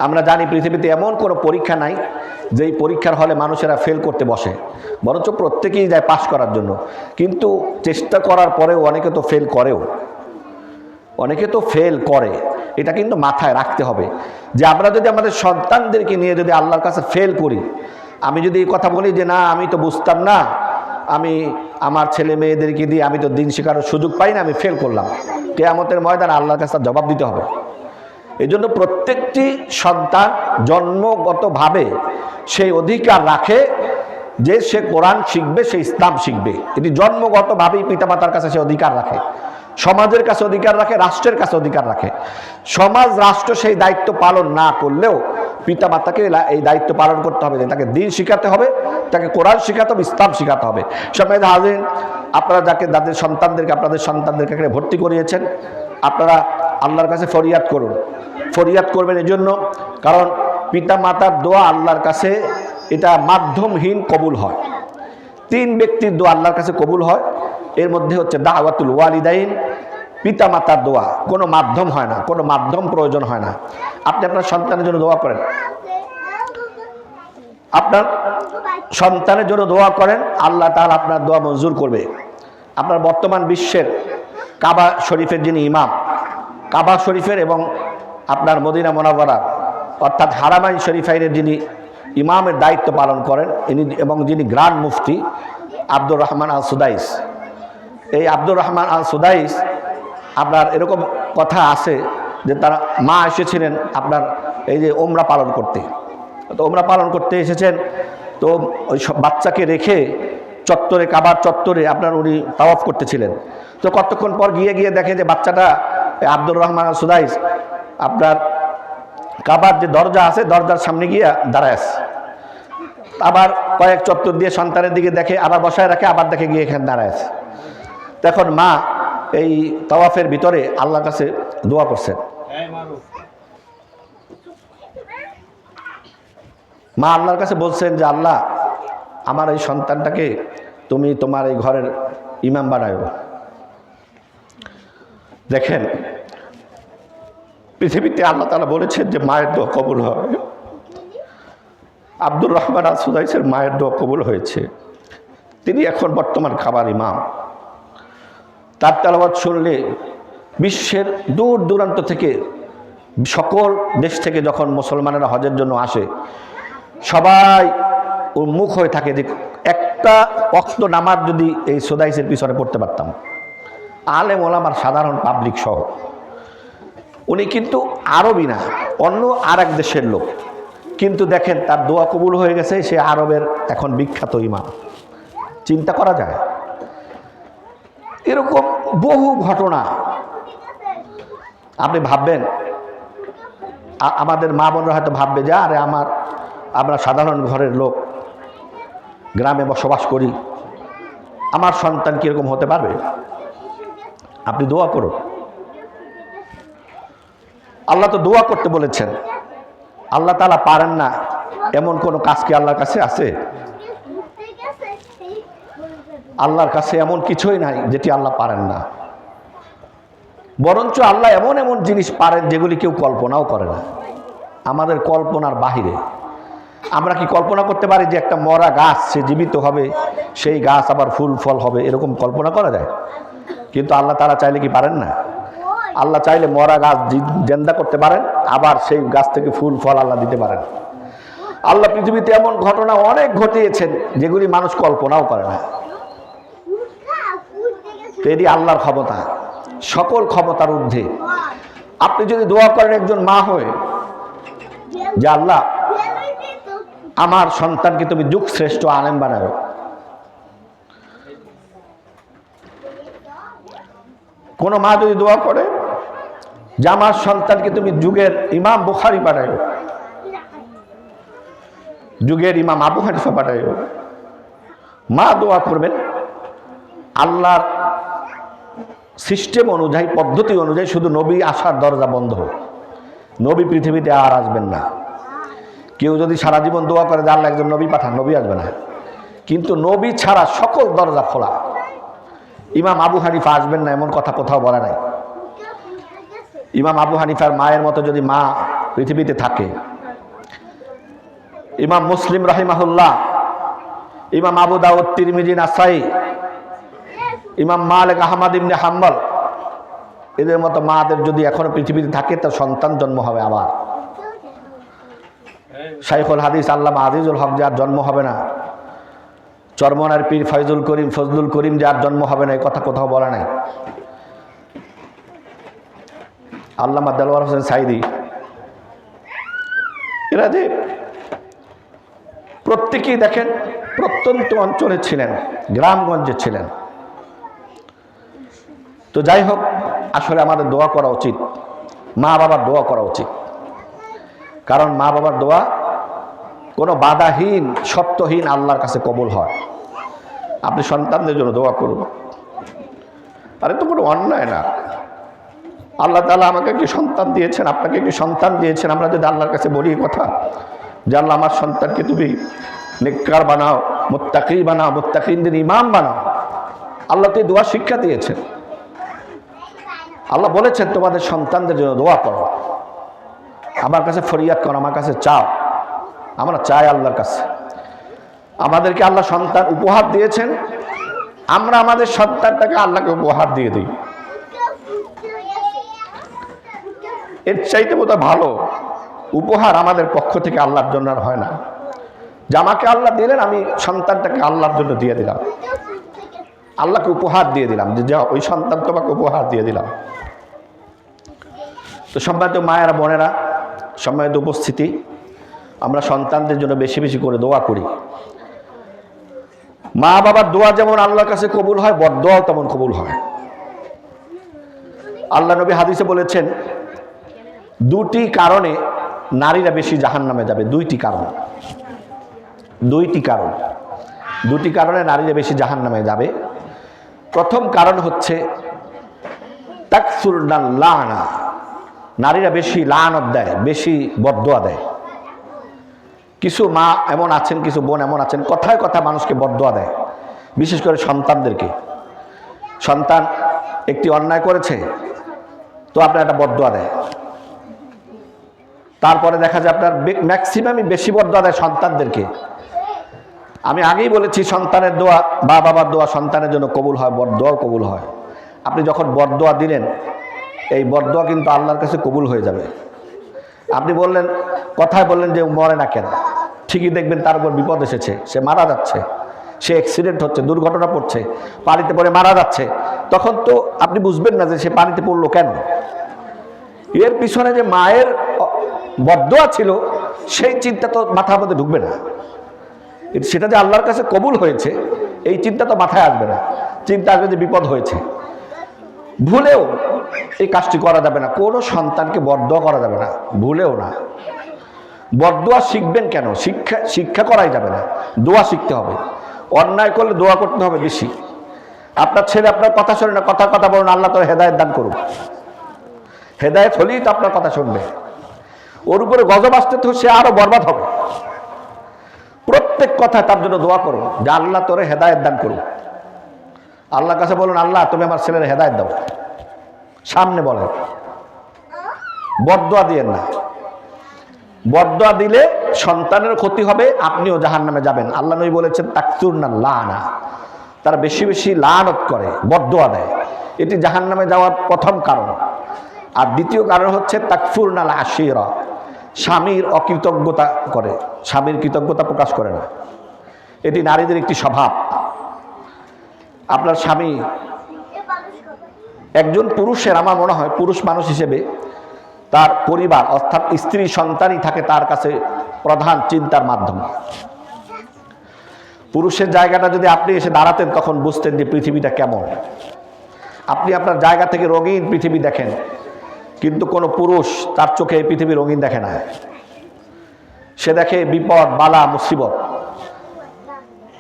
আমরা জানি পৃথিবীতে এমন কোনো পরীক্ষা নাই যেই পরীক্ষার হলে মানুষেরা ফেল করতে বসে, বরঞ্চ প্রত্যেকেই যায় পাস করার জন্য। কিন্তু চেষ্টা করার পরেও অনেকে তো ফেল করেও, অনেকে তো ফেল করে। এটা কিন্তু মাথায় রাখতে হবে যে আমরা যদি আমাদের সন্তানদেরকে নিয়ে যদি আল্লাহর কাছে ফেল করি, আমি যদি এই কথা বলি যে না আমি তো বুঝতাম না, আমি আমার ছেলে মেয়েদেরকে দিয়ে আমি তো দিন শেখানোর সুযোগ পাই না, আমি ফেল করলাম, কিয়ামতের ময়দানে আল্লাহর কাছে জবাব দিতে হবে। এই জন্য প্রত্যেকটি সন্তান জন্মগতভাবে সেই অধিকার রাখে যে সে কোরআন শিখবে, সে ইসলাম শিখবে। এটি জন্মগতভাবেই পিতামাতার কাছে সে অধিকার রাখে, সমাজের কাছে অধিকার রাখে, রাষ্ট্রের কাছে অধিকার রাখে। সমাজ রাষ্ট্র সেই দায়িত্ব পালন না করলেও পিতামাতাকে এই দায়িত্ব পালন করতে হবে যে তাকে দ্বীন শিখাতে হবে, তাকে কোরআন শিখাতে হবে, ইসলাম শিখাতে হবে। সম্মানিত হাজিরিন, আপনারা যাদের আপনাদের সন্তানদেরকে এখানে ভর্তি করিয়েছেন, আপনারা আল্লাহর কাছে ফরিয়াদ করুন, ফরিয়াদ করবেন এই জন্য, কারণ পিতামাতার দোয়া আল্লাহর কাছে এটা মাধ্যমহীন কবুল হয়। 3 ব্যক্তির দোয়া আল্লাহর কাছে কবুল হয়, এর মধ্যে হচ্ছে দাওয়াতুল ওয়ালিদাইন, পিতামাতার দোয়া। কোনো মাধ্যম হয় না, কোনো মাধ্যম প্রয়োজন হয় না। আপনি আপনার সন্তানের জন্য দোয়া করেন, আপনার সন্তানের জন্য দোয়া করেন, আল্লাহ তাআলা আপনার দোয়া মঞ্জুর করবে। আপনার বর্তমান বিশ্বের কাবা শরীফের যিনি ইমাম, কাবা শরীফের এবং আপনার মদিনা মুনাওয়ারা অর্থাৎ হারামাইন শরীফাইনের যিনি ইমামের দায়িত্ব পালন করেন ইনি এবং যিনি গ্র্যান্ড মুফতি আব্দুর রহমান আল সুদাইস, এই আব্দুর রহমান আল সুদাইস, আপনার এরকম কথা আছে যে তারা মা এসেছিলেন আপনার এই যে ওমরা পালন করতে, তো ওমরা পালন করতে এসেছেন, তো ওই সব বাচ্চাকে রেখে চত্বরে, কাবার চত্বরে আপনার উনি তাওয়াফ করতেছিলেন। তো কতক্ষণ পর গিয়ে দেখে যে বাচ্চাটা আব্দুর রহমান আল সুদাইস আপনার কাবার যে দরজা আছে দরজার সামনে গিয়ে দাঁড়ায় আছে। আবার কয়েক চত্বর দিয়ে সন্তানের দিকে দেখে, আবার বসায় রাখে, আবার দেখে গিয়ে এখানে দাঁড়ায় আছে। তখন মা এই তাওয়াফের ভিতরে আল্লাহর কাছে দোয়া করছেন। মা আল্লাহর কাছে বলছেন যে আল্লাহ, আমার এই সন্তানটাকে তুমি তোমার এই ঘরের ইমাম বানায়ো। দেখেন, পৃথিবীতে আল্লাহ তাআলা বলেছেন যে মায়ের দোয়া কবুল হয়। আব্দুর রহমান আল সুদাইসের মায়ের দোয়া কবুল হয়েছে। তিনি এখন বর্তমান কাবার ইমাম। তার তেলাওয়াত শুনলে বিশ্বের দূর দূরান্ত থেকে, সকল দেশ থেকে যখন মুসলমানেরা হজের জন্য আসে, সবাই উন্মুখ হয়ে থাকে যে একটা ওয়াক্ত নামাজ যদি এই সুদাইসের পিছনে পড়তে পারতাম। আলেম ওলামার সাধারণ পাবলিক সহ। উনি কিন্তু আরবি না, অন্য আর এক দেশের লোক, কিন্তু দেখেন তার দোয়া কবুল হয়ে গেছে, সে আরবের এখন বিখ্যাত ইমাম। চিন্তা করা যায়? এরকম বহু ঘটনা আপনি ভাববেন, আমাদের মা বোনরা হয়তো ভাববে যে আরে আমরা সাধারণ ঘরের লোক, গ্রামে বসবাস করি, আমার সন্তান কীরকম হতে পারবে? আপনি দোয়া করুন। আল্লাহ তো দোয়া করতে বলেছেন। আল্লাহ তাআলা পারেন না এমন কোনো কাজ কি আল্লাহর কাছে আছে? আল্লাহর কাছে এমন কিছুই নাই যেটি আল্লাহ পারেন না। বরঞ্চ আল্লাহ এমন এমন জিনিস পারেন যেগুলি কেউ কল্পনাও করে না, আমাদের কল্পনার বাহিরে। আমরা কি কল্পনা করতে পারি যে একটা মরা গাছ সে জীবিত হবে, সেই গাছ আবার ফুল ফল হবে? এরকম কল্পনা করা যায়? কিন্তু আল্লাহ তাআলা চাইলে কি পারেন না? আল্লাহ চাইলে মরা গাছ জিন্দা করতে পারেন, আবার সেই গাছ থেকে ফুল ফল আল্লাহ দিতে পারেন। আল্লাহ পৃথিবীতে এমন ঘটনা অনেক ঘটিয়েছেন যেগুলি মানুষ কল্পনাও করে না। এটি আল্লাহর ক্ষমতা, সকল ক্ষমতার ঊর্ধ্বে। আপনি যদি দোয়া করেন একজন মা হয়ে যে আল্লাহ, আমার সন্তানকে তুমি যুগ শ্রেষ্ঠ আলেম বানাও, কোন মা যদি দোয়া করে যে আমার সন্তানকে তুমি যুগের ইমাম বুখারী বানাও, যুগের ইমাম আবু হানিফা বানাও, মা দোয়া করবেন আল্লাহর সিস্টেম অনুযায়ী, পদ্ধতি অনুযায়ী শুধু নবী আসার দরজা বন্ধ হোক, নবী পৃথিবীতে আর আসবেন না। কেউ যদি সারা জীবন দোয়া করে যে আল্লাহ একজন নবী পাঠান, নবী আসবে না। কিন্তু নবী ছাড়া সকল দরজা খোলা। ইমাম আবু হানিফা আসবেন না এমন কথা কোথাও বলা নাই। ইমাম আবু হানিফার মায়ের মতো যদি মা পৃথিবীতে থাকে, ইমাম মুসলিম রাহিমাহুল্লাহ, ইমাম আবু দাউদ, তিরমিজি, নাসাই, ইমাম মালিক, আহমদ ইবনে হাম্বল, এদের মতো মাদের যদি এখনো পৃথিবীতে থাকে তার সন্তান জন্ম হবে আবার। শাইখুল হাদিস আল্লামা আজিজুল হক যার জন্ম হবে না, চরমনার পীর ফজলুল করিম যার জন্ম হবে না, এই কথা কোথাও বলা নাই। আল্লামা দেলওয়ার হোসেন সাইদি এরা যে প্রত্যেকেই দেখেন প্রত্যন্ত অঞ্চলে ছিলেন, গ্রামগঞ্জে ছিলেন। তো যাই হোক, আসলে আমাদের দোয়া করা উচিত, মা বাবার দোয়া করা উচিত। কারণ মা বাবার দোয়া কোনো বাধাহীন, শর্তহীন আল্লাহর কাছে কবুল হয়। আপনি সন্তানদের জন্য দোয়া করুন। আরে তো কোনো অন্যায় না। আল্লাহ তাআলা আমাকে একটি সন্তান দিয়েছেন, আপনাকে একটি সন্তান দিয়েছেন। আমরা যদি আল্লাহর কাছে বলি কথা যে আল্লাহ আমার সন্তানকে তুমি নেককার বানাও, মুত্তাকি বানাও, মুত্তাকিনদের ইমাম বানাও, আল্লাহ তো এই দোয়া শিক্ষা দিয়েছেন। আল্লাহ বলেছেন তোমাদের সন্তানদের জন্য দোয়া করো, আমার কাছে ফরিয়াদ করো, আমার কাছে চাও। আমরা চাই আল্লাহর কাছে। আমাদেরকে আল্লাহ সন্তান উপহার দিয়েছেন, আমরা আমাদের সন্তানটাকে আল্লাহকে উপহার দিয়ে দিই। এর চাইতে বোধহয় ভালো উপহার আমাদের পক্ষ থেকে আল্লাহর জন্য আর হয় না। যে আমাকে আল্লাহ দিলেন, আমি সন্তানটাকে আল্লাহর জন্য দিয়ে দিলাম, আল্লাহকে উপহার দিয়ে দিলাম, যে যা ওই সন্তান তোমাকে উপহার দিয়ে দিলাম। তো সম্মানিত মায়েরা, বোনেরা, সম্মানিত উপস্থিতি, আমরা সন্তানদের জন্য বেশি বেশি করে দোয়া করি। মা বাবার দোয়া যেমন আল্লাহর কাছে কবুল হয়, বদদোয়াও তেমন কবুল হয়। আল্লাহ নবী হাদিসে বলেছেন দুটি কারণে নারীরা বেশি জাহান্নামে যাবে। দুইটি কারণ, দুটি কারণে নারীরা বেশি জাহান্নামে যাবে। প্রথম কারণ হচ্ছে তাকসুরনাল লানা, নারীরা বেশি লানত দেয়, বেশি বদদোয়া দেয়। কিছু মা এমন আছেন, কিছু বোন এমন আছেন, কথায় কথা মানুষকে বদদোয়া দেয়, বিশেষ করে সন্তানদেরকে। সন্তান একটি অন্যায় করেছে তো আপনার একটা বদদোয়া দেয়। তারপরে দেখা যায় আপনার ম্যাক্সিমামই বেশি বদদোয়া দেয় সন্তানদেরকে। আমি আগেই বলেছি সন্তানের দোয়া, মা বাবার দোয়া সন্তানের জন্য কবুল হয়, বদদোয়াও কবুল হয়। আপনি যখন বদদোয়া দিলেন, এই বদদোয়া কিন্তু আল্লাহর কাছে কবুল হয়ে যাবে। আপনি বললেন, কথায় বললেন যে মরে না কেন, ঠিকই দেখবেন তার উপর বিপদ এসেছে, সে মারা যাচ্ছে, সে অ্যাক্সিডেন্ট হচ্ছে, দুর্ঘটনা পড়ছে, পানিতে পড়ে মারা যাচ্ছে। তখন তো আপনি বুঝবেন না যে সে পানিতে পড়লো কেন। এর পিছনে যে মায়ের বদদোয়া ছিল, সেই চিন্তা তো মাথার মধ্যে ঢুকবে না। সেটা যে আল্লাহর কাছে কবুল হয়েছে, এই চিন্তা তো মাথায় আসবে না। চিন্তা আসবে যে বিপদ হয়েছে। ভুলেও এই কাজটি করা যাবে না, কোনো সন্তানকে বদদোয়া করা যাবে না, ভুলেও না। বদদোয়া শিখবেন কেন? শিক্ষা করাই যাবে না, দোয়া শিখতে হবে। অন্যায় করলে দোয়া করতে হবে বেশি। আপনার ছেলে আপনার কথা শোনে না, কথা বলুন, আল্লাহ তোর হেদায়েত দান করুন। হেদায়েত হলেই তো আপনার কথা শুনবে। ওর উপরে গজব আসতে তো সে আরো বরবাদ হবে। প্রত্যেক কথা তার জন্য দোয়া করুন যে আল্লাহ তোরে হেদায়েত দান করুন। আল্লাহর কাছে বলুন, আল্লাহ তুমি আমার ছেলের হেদায়েত দাও। সামনে বলেন, বদদোয়া দিয়েন না। বদদোয়া দিলে সন্তানের ক্ষতি হবে, আপনিও জাহান্নামে যাবেন। আল্লাহ নবী বলেছেন তাকসুরনা লানা, তারা বেশি বেশি লানত করে, বদদোয়া দেয়। এটি জাহান্নামে যাওয়ার প্রথম কারণ। আর দ্বিতীয় কারণ হচ্ছে তাকফুরনাল আশিরা, স্বামীর অকৃতজ্ঞতা করে, স্বামীর কৃতজ্ঞতা প্রকাশ করে না। এটি নারীদের একটি স্বভাব। আপনার স্বামী, একজন পুরুষের, আমার মনে হয় পুরুষ মানুষ হিসেবে তার পরিবার অর্থাৎ স্ত্রী সন্তানই থাকে তার কাছে প্রধান চিন্তার মাধ্যম। পুরুষের জায়গাটা যদি আপনি এসে দাঁড়াতেন, তখন বুঝতেন যে পৃথিবীটা কেমন। আপনি আপনার জায়গা থেকে রঙিন পৃথিবী দেখেন, কিন্তু কোনো পুরুষ তার চোখে এই পৃথিবী রঙিন দেখে না। সে দেখে বিপদ, বালা, মুসিবত।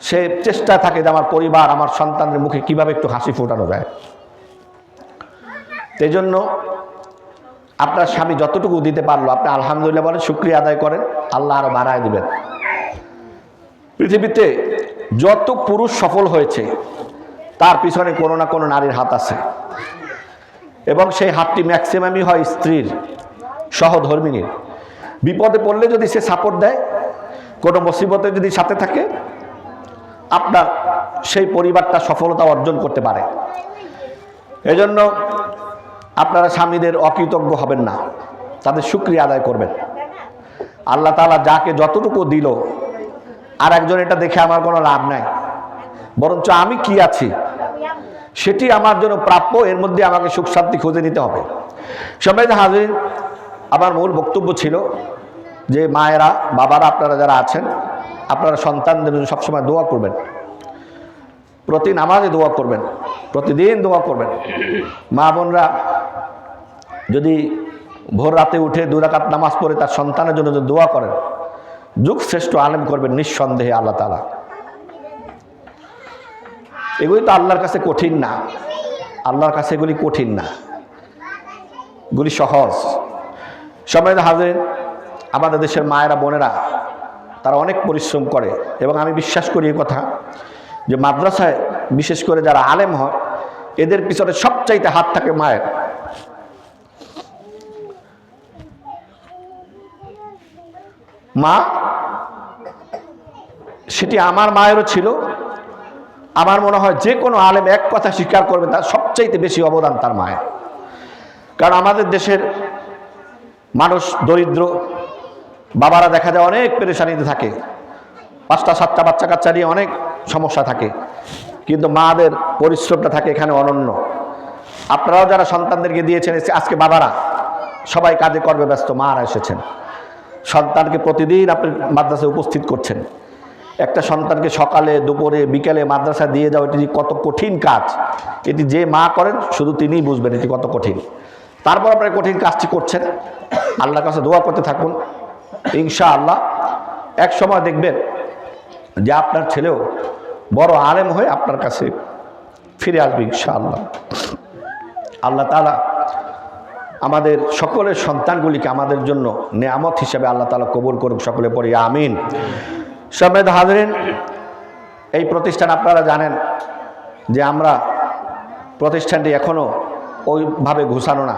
সে চেষ্টা থাকে যে আমার পরিবার, আমার সন্তানের মুখে কিভাবে একটু হাসি ফোটানো যায়। সেই জন্য আপনার স্বামী যতটুকু দিতে পারলো, আপনি আলহামদুলিল্লাহ বলেন, শুকরিয়া আদায় করেন, আল্লাহ আরো বাড়ায় দিবেন। পৃথিবীতে যত পুরুষ সফল হয়েছে, তার পিছনে কোনো না কোনো নারীর হাত আছে, এবং সেই হাতটি ম্যাক্সিমামই হয় স্ত্রীর, সহধর্মিনীর। বিপদে পড়লে যদি সে সাপোর্ট দেয়, কোনো মুসিবতে যদি সাথে থাকে, আপনার সেই পরিবারটা সফলতা অর্জন করতে পারে। এজন্য আপনারা স্বামীদের অকৃতজ্ঞ হবেন না, তাদের শুকরিয়া আদায় করবেন। আল্লাহ তাআলা যাকে যতটুকু দিল, আর একজন এটা দেখে আমার কোনো লাভ নাই, বরঞ্চ আমি কি আছি সেটি আমার জন্য প্রাপ্য, এর মধ্যে আমাকে সুখ শান্তি খুঁজে নিতে হবে। সবাই হাজির, আমার মূল বক্তব্য ছিল যে মায়েরা বাবারা আপনারা যারা আছেন, আপনারা সন্তানদের জন্য সবসময় দোয়া করবেন, প্রতি নামাজে দোয়া করবেন, প্রতিদিন দোয়া করবেন। মা বোনরা যদি ভোর রাতে উঠে 2 রাকাত নামাজ পড়ে তার সন্তানের জন্য যদি দোয়া করেন, যুগ শ্রেষ্ঠ আলেম করবেন নিঃসন্দেহে আল্লাহ তাআলা। এগুলি তো আল্লাহর কাছে কঠিন না, আল্লাহর কাছে এগুলি কঠিন না, এগুলি সহজ। সম্মানিত হাজিরিন, আমাদের দেশের মায়েরা বোনেরা তারা অনেক পরিশ্রম করে, এবং আমি বিশ্বাস করি এই কথা যে মাদ্রাসায় বিশেষ করে যারা আলেম হয় এদের পিছনে সবচাইতে হাত থাকে মায়ের। মা, সেটি আমার মায়েরও ছিল। আমার মনে হয় যে কোনো আলেম এক কথা স্বীকার করবে তার সবচাইতে বেশি অবদান তার মায়ের। কারণ আমাদের দেশের মানুষ দরিদ্র, বাবারা দেখা যায় অনেক পেরেশানিতে থাকে, 5টা 7টা বাচ্চা কাচ্চা নিয়ে অনেক সমস্যা থাকে, কিন্তু মাদের পরিশ্রমটা থাকে এখানে অনন্য। আপনারাও যারা সন্তানদেরকে দিয়েছেন, আজকে বাবারা সবাই কাজে কর্মে ব্যস্ত, মারা এসেছেন, সন্তানকে প্রতিদিন আপনি মাদ্রাসায় উপস্থিত করছেন। একটা সন্তানকে সকালে দুপুরে বিকেলে মাদ্রাসা দিয়ে যাও, এটি কত কঠিন কাজ, এটি যে মা করেন শুধু তিনিই বুঝবেন এটি কত কঠিন। তারপর আপনারা কঠিন কাজটি করছেন, আল্লাহর কাছে দোয়া করতে থাকুন। ইনশাআল্লাহ এক সময় দেখবেন যে আপনার ছেলেও বড় আলেম হয়ে আপনার কাছে ফিরে আসবে ইনশাআল্লাহ। আল্লাহ তাআলা আমাদের সকলের সন্তানগুলিকে আমাদের জন্য নেয়ামত হিসেবে আল্লাহ তাআলা কবুল করুক, সকলে পড়ি আমিন। সম্মানিত হাজিরিন, এই প্রতিষ্ঠান আপনারা জানেন যে আমরা প্রতিষ্ঠানটি এখনও ওইভাবে ঘুষানো না,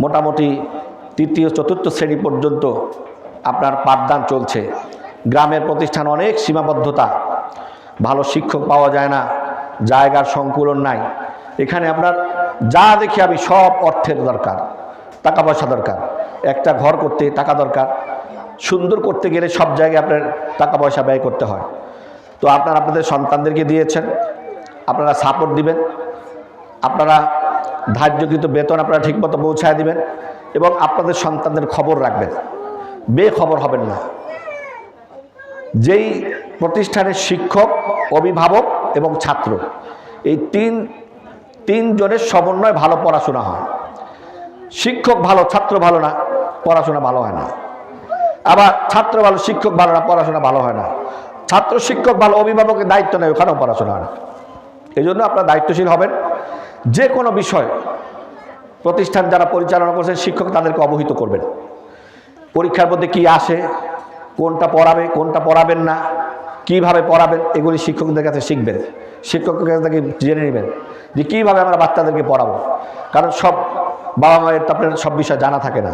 মোটামুটি 3য় 4র্থ শ্রেণী পর্যন্ত আপনার পাঠদান চলছে। গ্রামের প্রতিষ্ঠান অনেক সীমাবদ্ধতা, ভালো শিক্ষক পাওয়া যায় না, জায়গার সংকুলন নাই। এখানে আপনার যা দেখি আমি সব অর্থের দরকার, টাকা পয়সা দরকার। একটা ঘর করতে টাকা দরকার, সুন্দর করতে গেলে সব জায়গায় আপনার টাকা পয়সা ব্যয় করতে হয়। তো আপনারা আপনাদের সন্তানদেরকে দিয়েছেন, আপনারা সাপোর্ট দিবেন, আপনারা ধার্যকৃত বেতন আপনারা ঠিকমতো পৌঁছায় দিবেন, এবং আপনাদের সন্তানদের খবর রাখবেন, বেখবর হবেন না। যেই প্রতিষ্ঠানের শিক্ষক, অভিভাবক এবং ছাত্র, এই তিনজনের সমন্বয় ভালো পড়াশোনা হয়। শিক্ষক ভালো, ছাত্র ভালো না, পড়াশোনা ভালো হয় না। আবার ছাত্র ভালো, শিক্ষক ভালো না, পড়াশোনা ভালো হয় না। ছাত্র শিক্ষক ভালো, অভিভাবকের দায়িত্ব নেই, ওখানেও পড়াশোনা হয় না। এই জন্য আপনারা দায়িত্বশীল হবেন। যে কোনো বিষয় প্রতিষ্ঠান যারা পরিচালনা করছেন, শিক্ষক তাদেরকে অবহিত করবেন। পরীক্ষার মধ্যে কি আসে, কোনটা পড়াবে, কোনটা পড়াবেন না, কিভাবে পড়াবেন, এগুলি শিক্ষকদের কাছে শিখবেন, শিক্ষকের কাছ থেকে জেনে নেবেন যে কীভাবে আমরা বাচ্চাদেরকে পড়াবো। কারণ সব বাবা মায়ের তো আপনার সব বিষয় জানা থাকে না,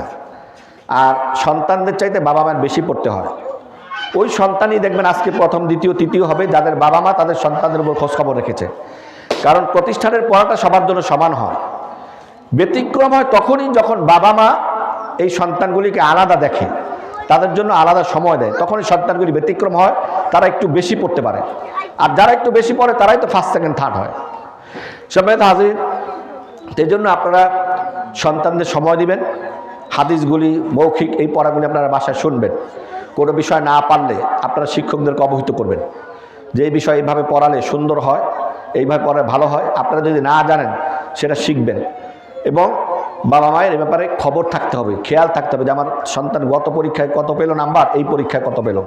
আর সন্তানদের চাইতে বাবা মায়ের বেশি পড়তে হয়। ওই সন্তানই দেখবেন আজকে প্রথম, দ্বিতীয়, তৃতীয় হবে যাদের বাবা মা তাদের সন্তানদের উপর খোঁজখবর রেখেছে। কারণ প্রতিষ্ঠানের পড়াটা সবার জন্য সমান হয়। ব্যতিক্রম হয় তখনই যখন বাবা মা এই সন্তানগুলিকে আলাদা দেখে, তাদের জন্য আলাদা সময় দেয়, তখনই সন্তানগুলি ব্যতিক্রম হয়, তারা একটু বেশি পড়তে পারে। আর যারা একটু বেশি পড়ে তারাই তো ফার্স্ট, সেকেন্ড, থার্ড হয়। সম্মানিত হাজির, সেই জন্য আপনারা সন্তানদের সময় দিবেন। হাদিসগুলি, মৌখিক এই পড়াগুলি আপনারা বাসায় শুনবেন। কোনো বিষয় না পারলে আপনারা শিক্ষকদেরকে অবহিত করবেন যে এই বিষয় এইভাবে পড়ালে সুন্দর হয়, এইভাবে পড়ালে ভালো হয়। আপনারা যদি না জানেন সেটা শিখবেন, এবং বাবা মায়ের এ ব্যাপারে খবর থাকতে হবে, খেয়াল থাকতে হবে যে আমার সন্তান গত পরীক্ষায় কত পেল নাম্বার, এই পরীক্ষায় কত পেল,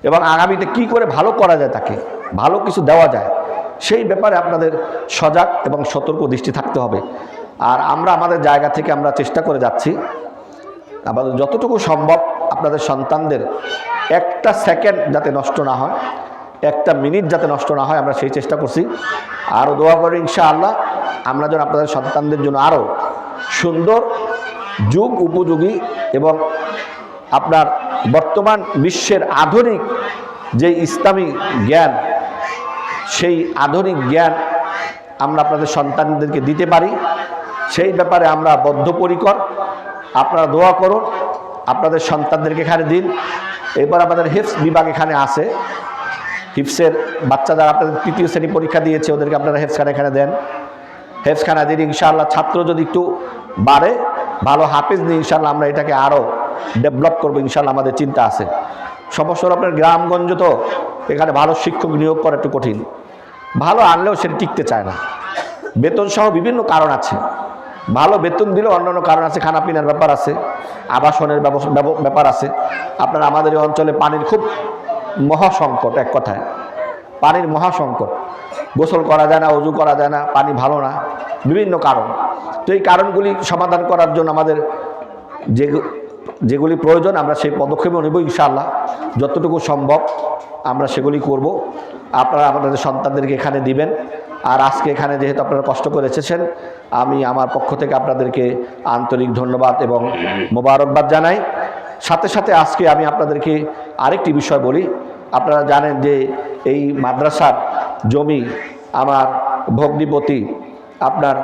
এবং আগামীতে কি করে ভালো করা যায়, তাকে ভালো কিছু দেওয়া যায়, সেই ব্যাপারে আপনাদের সজাগ এবং সতর্ক দৃষ্টি থাকতে হবে। আর আমরা আমাদের জায়গা থেকে আমরা চেষ্টা করে যাচ্ছি, আমাদের যতটুকু সম্ভব আপনাদের সন্তানদের একটা সেকেন্ড যাতে নষ্ট না হয়, একটা মিনিট যাতে নষ্ট না হয়, আমরা সেই চেষ্টা করছি। আরও দোয়া করি ইনশাআল্লাহ আমরা যেন আপনাদের সন্তানদের জন্য আরও সুন্দর, যুগ উপযোগী এবং আপনার বর্তমান বিশ্বের আধুনিক যে ইসলামী জ্ঞান, সেই আধুনিক জ্ঞান আমরা আপনাদের সন্তানদেরকে দিতে পারি, সেই ব্যাপারে আমরা বদ্ধপরিকর। আপনারা দোয়া করুন, আপনাদের সন্তানদেরকে এখানে দিন। এরপর আমাদের হিফজ বিভাগ এখানে আছে, হিফসের বাচ্চা যারা আপনাদের 3য় শ্রেণী পরীক্ষা দিয়েছে ওদেরকে আপনারা হেফজখানা এখানে দেন। হেফজখানা দিন ইনশাআল্লাহ ছাত্র যদি একটু বাড়ে, ভালো হাফেজ নিয়ে ইনশাআল্লাহ আমরা এটাকে আরও ডেভেলপ করবো ইনশাল্লাহ আমাদের চিন্তা আছে। সমস্যা হলো আপনার গ্রামগঞ্জ তো, এখানে ভালো শিক্ষক নিয়োগ করা একটু কঠিন, ভালো আনলেও সেটা টিকতে চায় না, বেতন সহ বিভিন্ন কারণ আছে। ভালো বেতন দিলেও অন্যান্য কারণ আছে, খানাপিনার ব্যাপার আছে, আবাসনের ব্যাপার আছে। আপনার আমাদের এই অঞ্চলে পানির খুব মহাসংকট, এক কথায় পানির মহাসংকট, গোসল করা যায় না, অজু করা যায় না, পানি ভালো না, বিভিন্ন কারণ। তো এই কারণগুলি সমাধান করার জন্য আমাদের যেগুলি প্রয়োজন আমরা সেই পদক্ষেপও নেব ইনশাআল্লাহ, যতটুকু সম্ভব আমরা সেগুলি করব। আপনারা আপনাদের সন্তানদেরকে এখানে দিবেন। আর আজকে এখানে যেহেতু আপনারা কষ্ট করে এসেছেন, আমি আমার পক্ষ থেকে আপনাদেরকে আন্তরিক ধন্যবাদ এবং মোবারকবাদ জানাই। সাথে সাথে আজকে আমি আপনাদেরকে আরেকটি বিষয় বলি। আপনারা জানেন যে এই মাদ্রাসার জমি আমার ভগ্নিপতি আপনার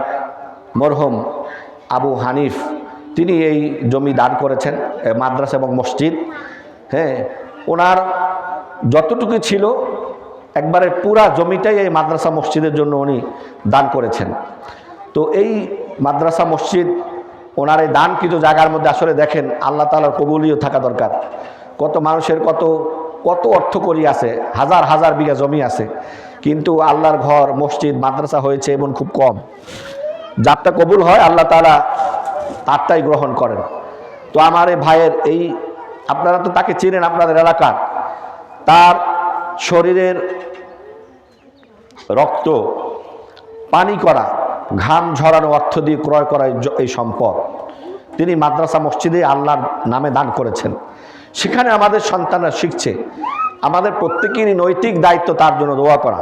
মরহুম আবু হানিফ, তিনি এই জমি দান করেছেন মাদ্রাসা এবং মসজিদ। হ্যাঁ, ওনার যতটুকু ছিল একবারে পুরা জমিটাই এই মাদ্রাসা মসজিদের জন্য উনি দান করেছেন। তো এই মাদ্রাসা মসজিদ ওনার এই দানকৃত জায়গার মধ্যে আসলে দেখেন আল্লাহ তাআলার কবুলিও থাকা দরকার। কত মানুষের কত কত অর্থ করি আছে, হাজার হাজার বিঘা জমি আছে, কিন্তু আল্লাহর ঘর মসজিদ মাদ্রাসা হয়েছে এমন খুব কম। যারটা কবুল হয় আল্লাহ তাআলা তারটাই গ্রহণ করেন। তো আমার এই ভাইয়ের এই, আপনারা তো তাকে চেনেন আপনাদের এলাকার, তার শরীরের রক্ত পানি করা, ঘাম ঝরানো অর্থ দিয়ে ক্রয় করা এই সম্পদ তিনি মাদ্রাসা মসজিদে আল্লাহর নামে দান করেছেন। সেখানে আমাদের সন্তানরা শিখছে। আমাদের প্রত্যেকেরই নৈতিক দায়িত্ব তার জন্য দোয়া করা,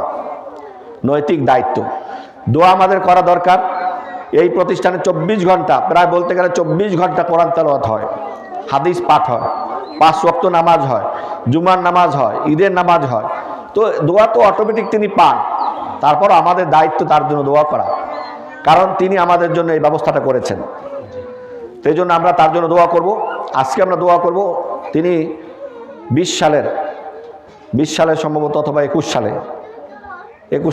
নৈতিক দায়িত্ব। দোয়া আমাদের করা দরকার। এই প্রতিষ্ঠানে 24 ঘন্টা, প্রায় বলতে গেলে 24 ঘন্টা কোরআন তেলাওয়াত হয়, হাদিস পাঠ হয়, 5 ওয়াক্ত নামাজ হয়, জুমার নামাজ হয়, ঈদের নামাজ হয়। তো দোয়া তো অটোমেটিক তিনি পান। তারপর আমাদের দায়িত্ব তার জন্য দোয়া করা, কারণ তিনি আমাদের জন্য এই ব্যবস্থাটা করেছেন। সেই জন্য আমরা তার জন্য দোয়া করব। আজকে আমরা দোয়া করব। তিনি 20 সালের সম্ভবত অথবা 21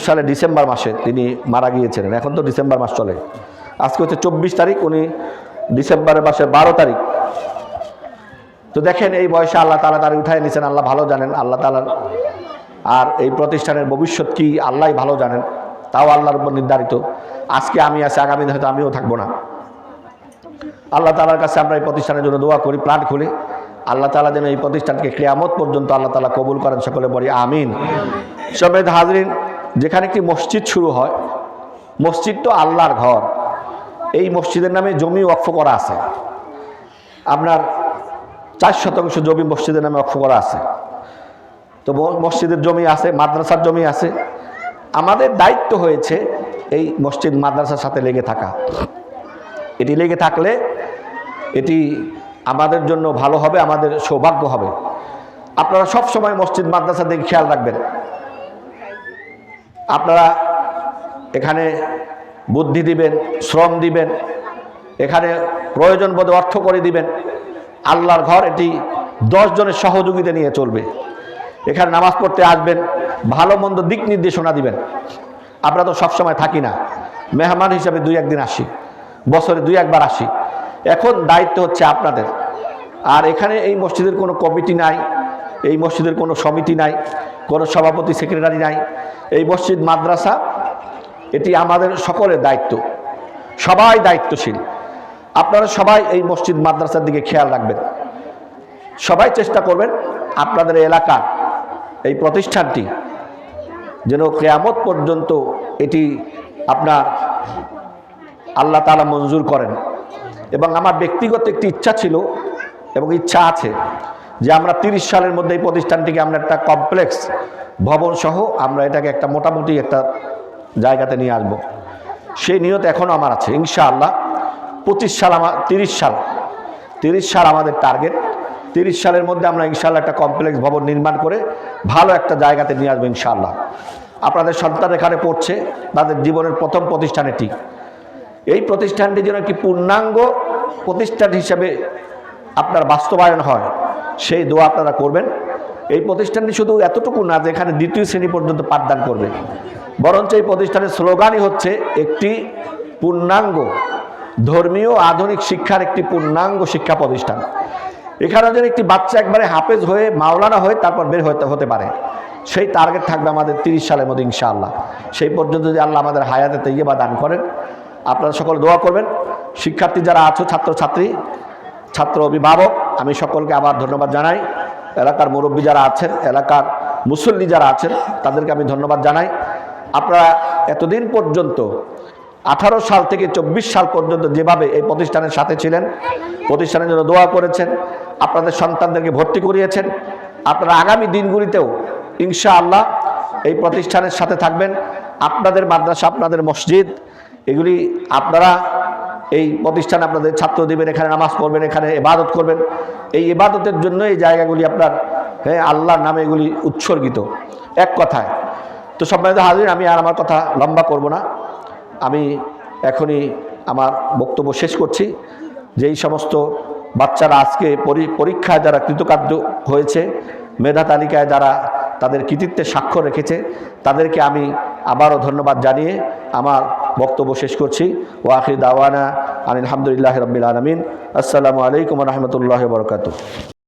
সালে ডিসেম্বর মাসে তিনি মারা গিয়েছিলেন। এখন তো ডিসেম্বর মাস চলে, আজকে হচ্ছে 24 তারিখ, উনি ডিসেম্বরের মাসের 12 তারিখ। তো দেখেন এই বয়সে আল্লাহ তাআলা তার উঠায় নিয়েছেন, আল্লাহ ভালো জানেন আল্লাহ তাআলার। আর এই প্রতিষ্ঠানের ভবিষ্যৎ কি আল্লাহ ভালো জানেন, তাও আল্লাহর উপর নির্ধারিত। আজকে আমি আছি, আগামী দিনে হয়তো আমিও থাকবো না। আল্লাহ তাআলার কাছে আমরা এই প্রতিষ্ঠানের জন্য দোয়া করি প্রাণ খুলে। আল্লাহ তাআলা যেন এই প্রতিষ্ঠানকে কিয়ামত পর্যন্ত আল্লাহ তাআলা কবুল করেন, সকলে বলি আমিন। সবেদ হাজরিন, যেখানে একটি মসজিদ শুরু হয়, মসজিদ তো আল্লাহর ঘর। এই মসজিদের নামে জমি ওয়াকফ করা আছে, আপনার 4% জমি মসজিদের নামে ওয়াকফ করা আছে। তো মসজিদের জমি আছে, মাদ্রাসার জমি আছে। আমাদের দায়িত্ব হয়েছে এই মসজিদ মাদ্রাসার সাথে লেগে থাকা। এটি লেগে থাকলে এটি আমাদের জন্য ভালো হবে, আমাদের সৌভাগ্য হবে। আপনারা সব সময় মসজিদ মাদ্রাসার দিকে খেয়াল রাখবেন। আপনারা এখানে বুদ্ধি দিবেন, শ্রম দিবেন, এখানে প্রয়োজন বোধে অর্থ করে দিবেন। আল্লাহর ঘর, এটি 10 জনের সহযোগিতা নিয়ে চলবে। এখানে নামাজ পড়তে আসবেন, ভালো মন্দ দিক নির্দেশনা দিবেন। আমরা তো সবসময় থাকি না, মেহমান হিসাবে 2-1 দিন আসি, বছরে 2-1 বার আসি। এখন দায়িত্ব হচ্ছে আপনাদের। আর এখানে এই মসজিদের কোনো কমিটি নাই, এই মসজিদের কোনো সমিতি নাই, কোনো সভাপতি সেক্রেটারি নাই। এই মসজিদ মাদ্রাসা এটি আমাদের সকলের দায়িত্ব, সবাই দায়িত্বশীল। আপনারা সবাই এই মসজিদ মাদ্রাসার দিকে খেয়াল রাখবেন, সবাই চেষ্টা করবেন আপনাদের এলাকার এই প্রতিষ্ঠানটি যেন কিয়ামত পর্যন্ত এটি আপনার আল্লাহ তাআলা মঞ্জুর করেন। এবং আমার ব্যক্তিগত একটি ইচ্ছা ছিল এবং ইচ্ছা আছে যে আমরা 30 সালের মধ্যে এই প্রতিষ্ঠানটিকে আমরা একটা কমপ্লেক্স ভবন সহ আমরা এটাকে একটা মোটামুটি একটা জায়গাতে নিয়ে আসবো। সেই নিয়ত এখনও আমার আছে। ইনশাআল্লাহ 25 সাল, 30 সাল আমাদের টার্গেট। 30 সালের মধ্যে আমরা ইনশাআল্লাহ একটা কমপ্লেক্স ভবন নির্মাণ করে ভালো একটা জায়গাতে নিয়ে আসবো ইনশাআল্লাহ। আপনাদের সন্তান এখানে পড়ছে, তাদের জীবনের প্রথম প্রতিষ্ঠান এটি। এই প্রতিষ্ঠানটি যেন একটি পূর্ণাঙ্গ প্রতিষ্ঠান হিসাবে আপনার বাস্তবায়ন হয়, সেই দোয়া আপনারা করবেন। এই প্রতিষ্ঠানটি শুধু এতটুকু না যে এখানে 2য় শ্রেণী পর্যন্ত পাঠদান করবে, বরঞ্চ এই প্রতিষ্ঠানের স্লোগানই হচ্ছে একটি পূর্ণাঙ্গ ধর্মীয় আধুনিক শিক্ষার একটি পূর্ণাঙ্গ শিক্ষা প্রতিষ্ঠান। এখানে যেন একটি বাচ্চা একবারে হাফেজ হয়ে মাওলানা হয়ে তারপর বের হতে পারে, সেই টার্গেট থাকবে আমাদের 30 সালের মধ্যে ইনশাআল্লাহ। সেই পর্যন্ত যদি আল্লাহ আমাদের হায়াতে তৈয়বা দান করেন, আপনারা সকলে দোয়া করবেন। শিক্ষার্থী যারা আছো, ছাত্রছাত্রী, ছাত্র অভিভাবক, আমি সকলকে আবার ধন্যবাদ জানাই। এলাকার মুরব্বী যারা আছেন, এলাকার মুসল্লি যারা আছেন, তাদেরকে আমি ধন্যবাদ জানাই। আপনারা এতদিন পর্যন্ত 18 সাল থেকে 24 সাল পর্যন্ত যেভাবে এই প্রতিষ্ঠানের সাথে ছিলেন, প্রতিষ্ঠানের জন্য দোয়া করেছেন, আপনাদের সন্তানদেরকে ভর্তি করিয়েছেন, আপনারা আগামী দিনগুলিতেও ইনশাআল্লাহ এই প্রতিষ্ঠানের সাথে থাকবেন। আপনাদের মাদ্রাসা, আপনাদের মসজিদ, এগুলি আপনারা এই প্রতিষ্ঠানে আপনাদের ছাত্র দিবেন, এখানে নামাজ পড়বেন, এখানে ইবাদত করবেন। এই ইবাদতের জন্য এই জায়গাগুলি আপনার আল্লাহর নামে এগুলি উৎসর্গিত, এক কথায়। তো সম্মানিত হাজির, আমি আর আমার কথা লম্বা করব না, আমি এখনই আমার বক্তব্য শেষ করছি। যেই সমস্ত বাচ্চারা আজকে পরীক্ষায় যারা কৃতকার্য হয়েছে, মেধা তালিকায় যারা তাদের কৃতিত্বে স্বাক্ষর রেখেছে, তাদেরকে আমি আবারও ধন্যবাদ জানিয়ে আমার বক্তব্য শেষ করছি। ওয়া আখির দাওয়ানা আলহামদুলিল্লাহি রাব্বিল আলামিন। আসসালামু আলাইকুম ওয়া রাহমাতুল্লাহি ওয়া বারাকাতুহু।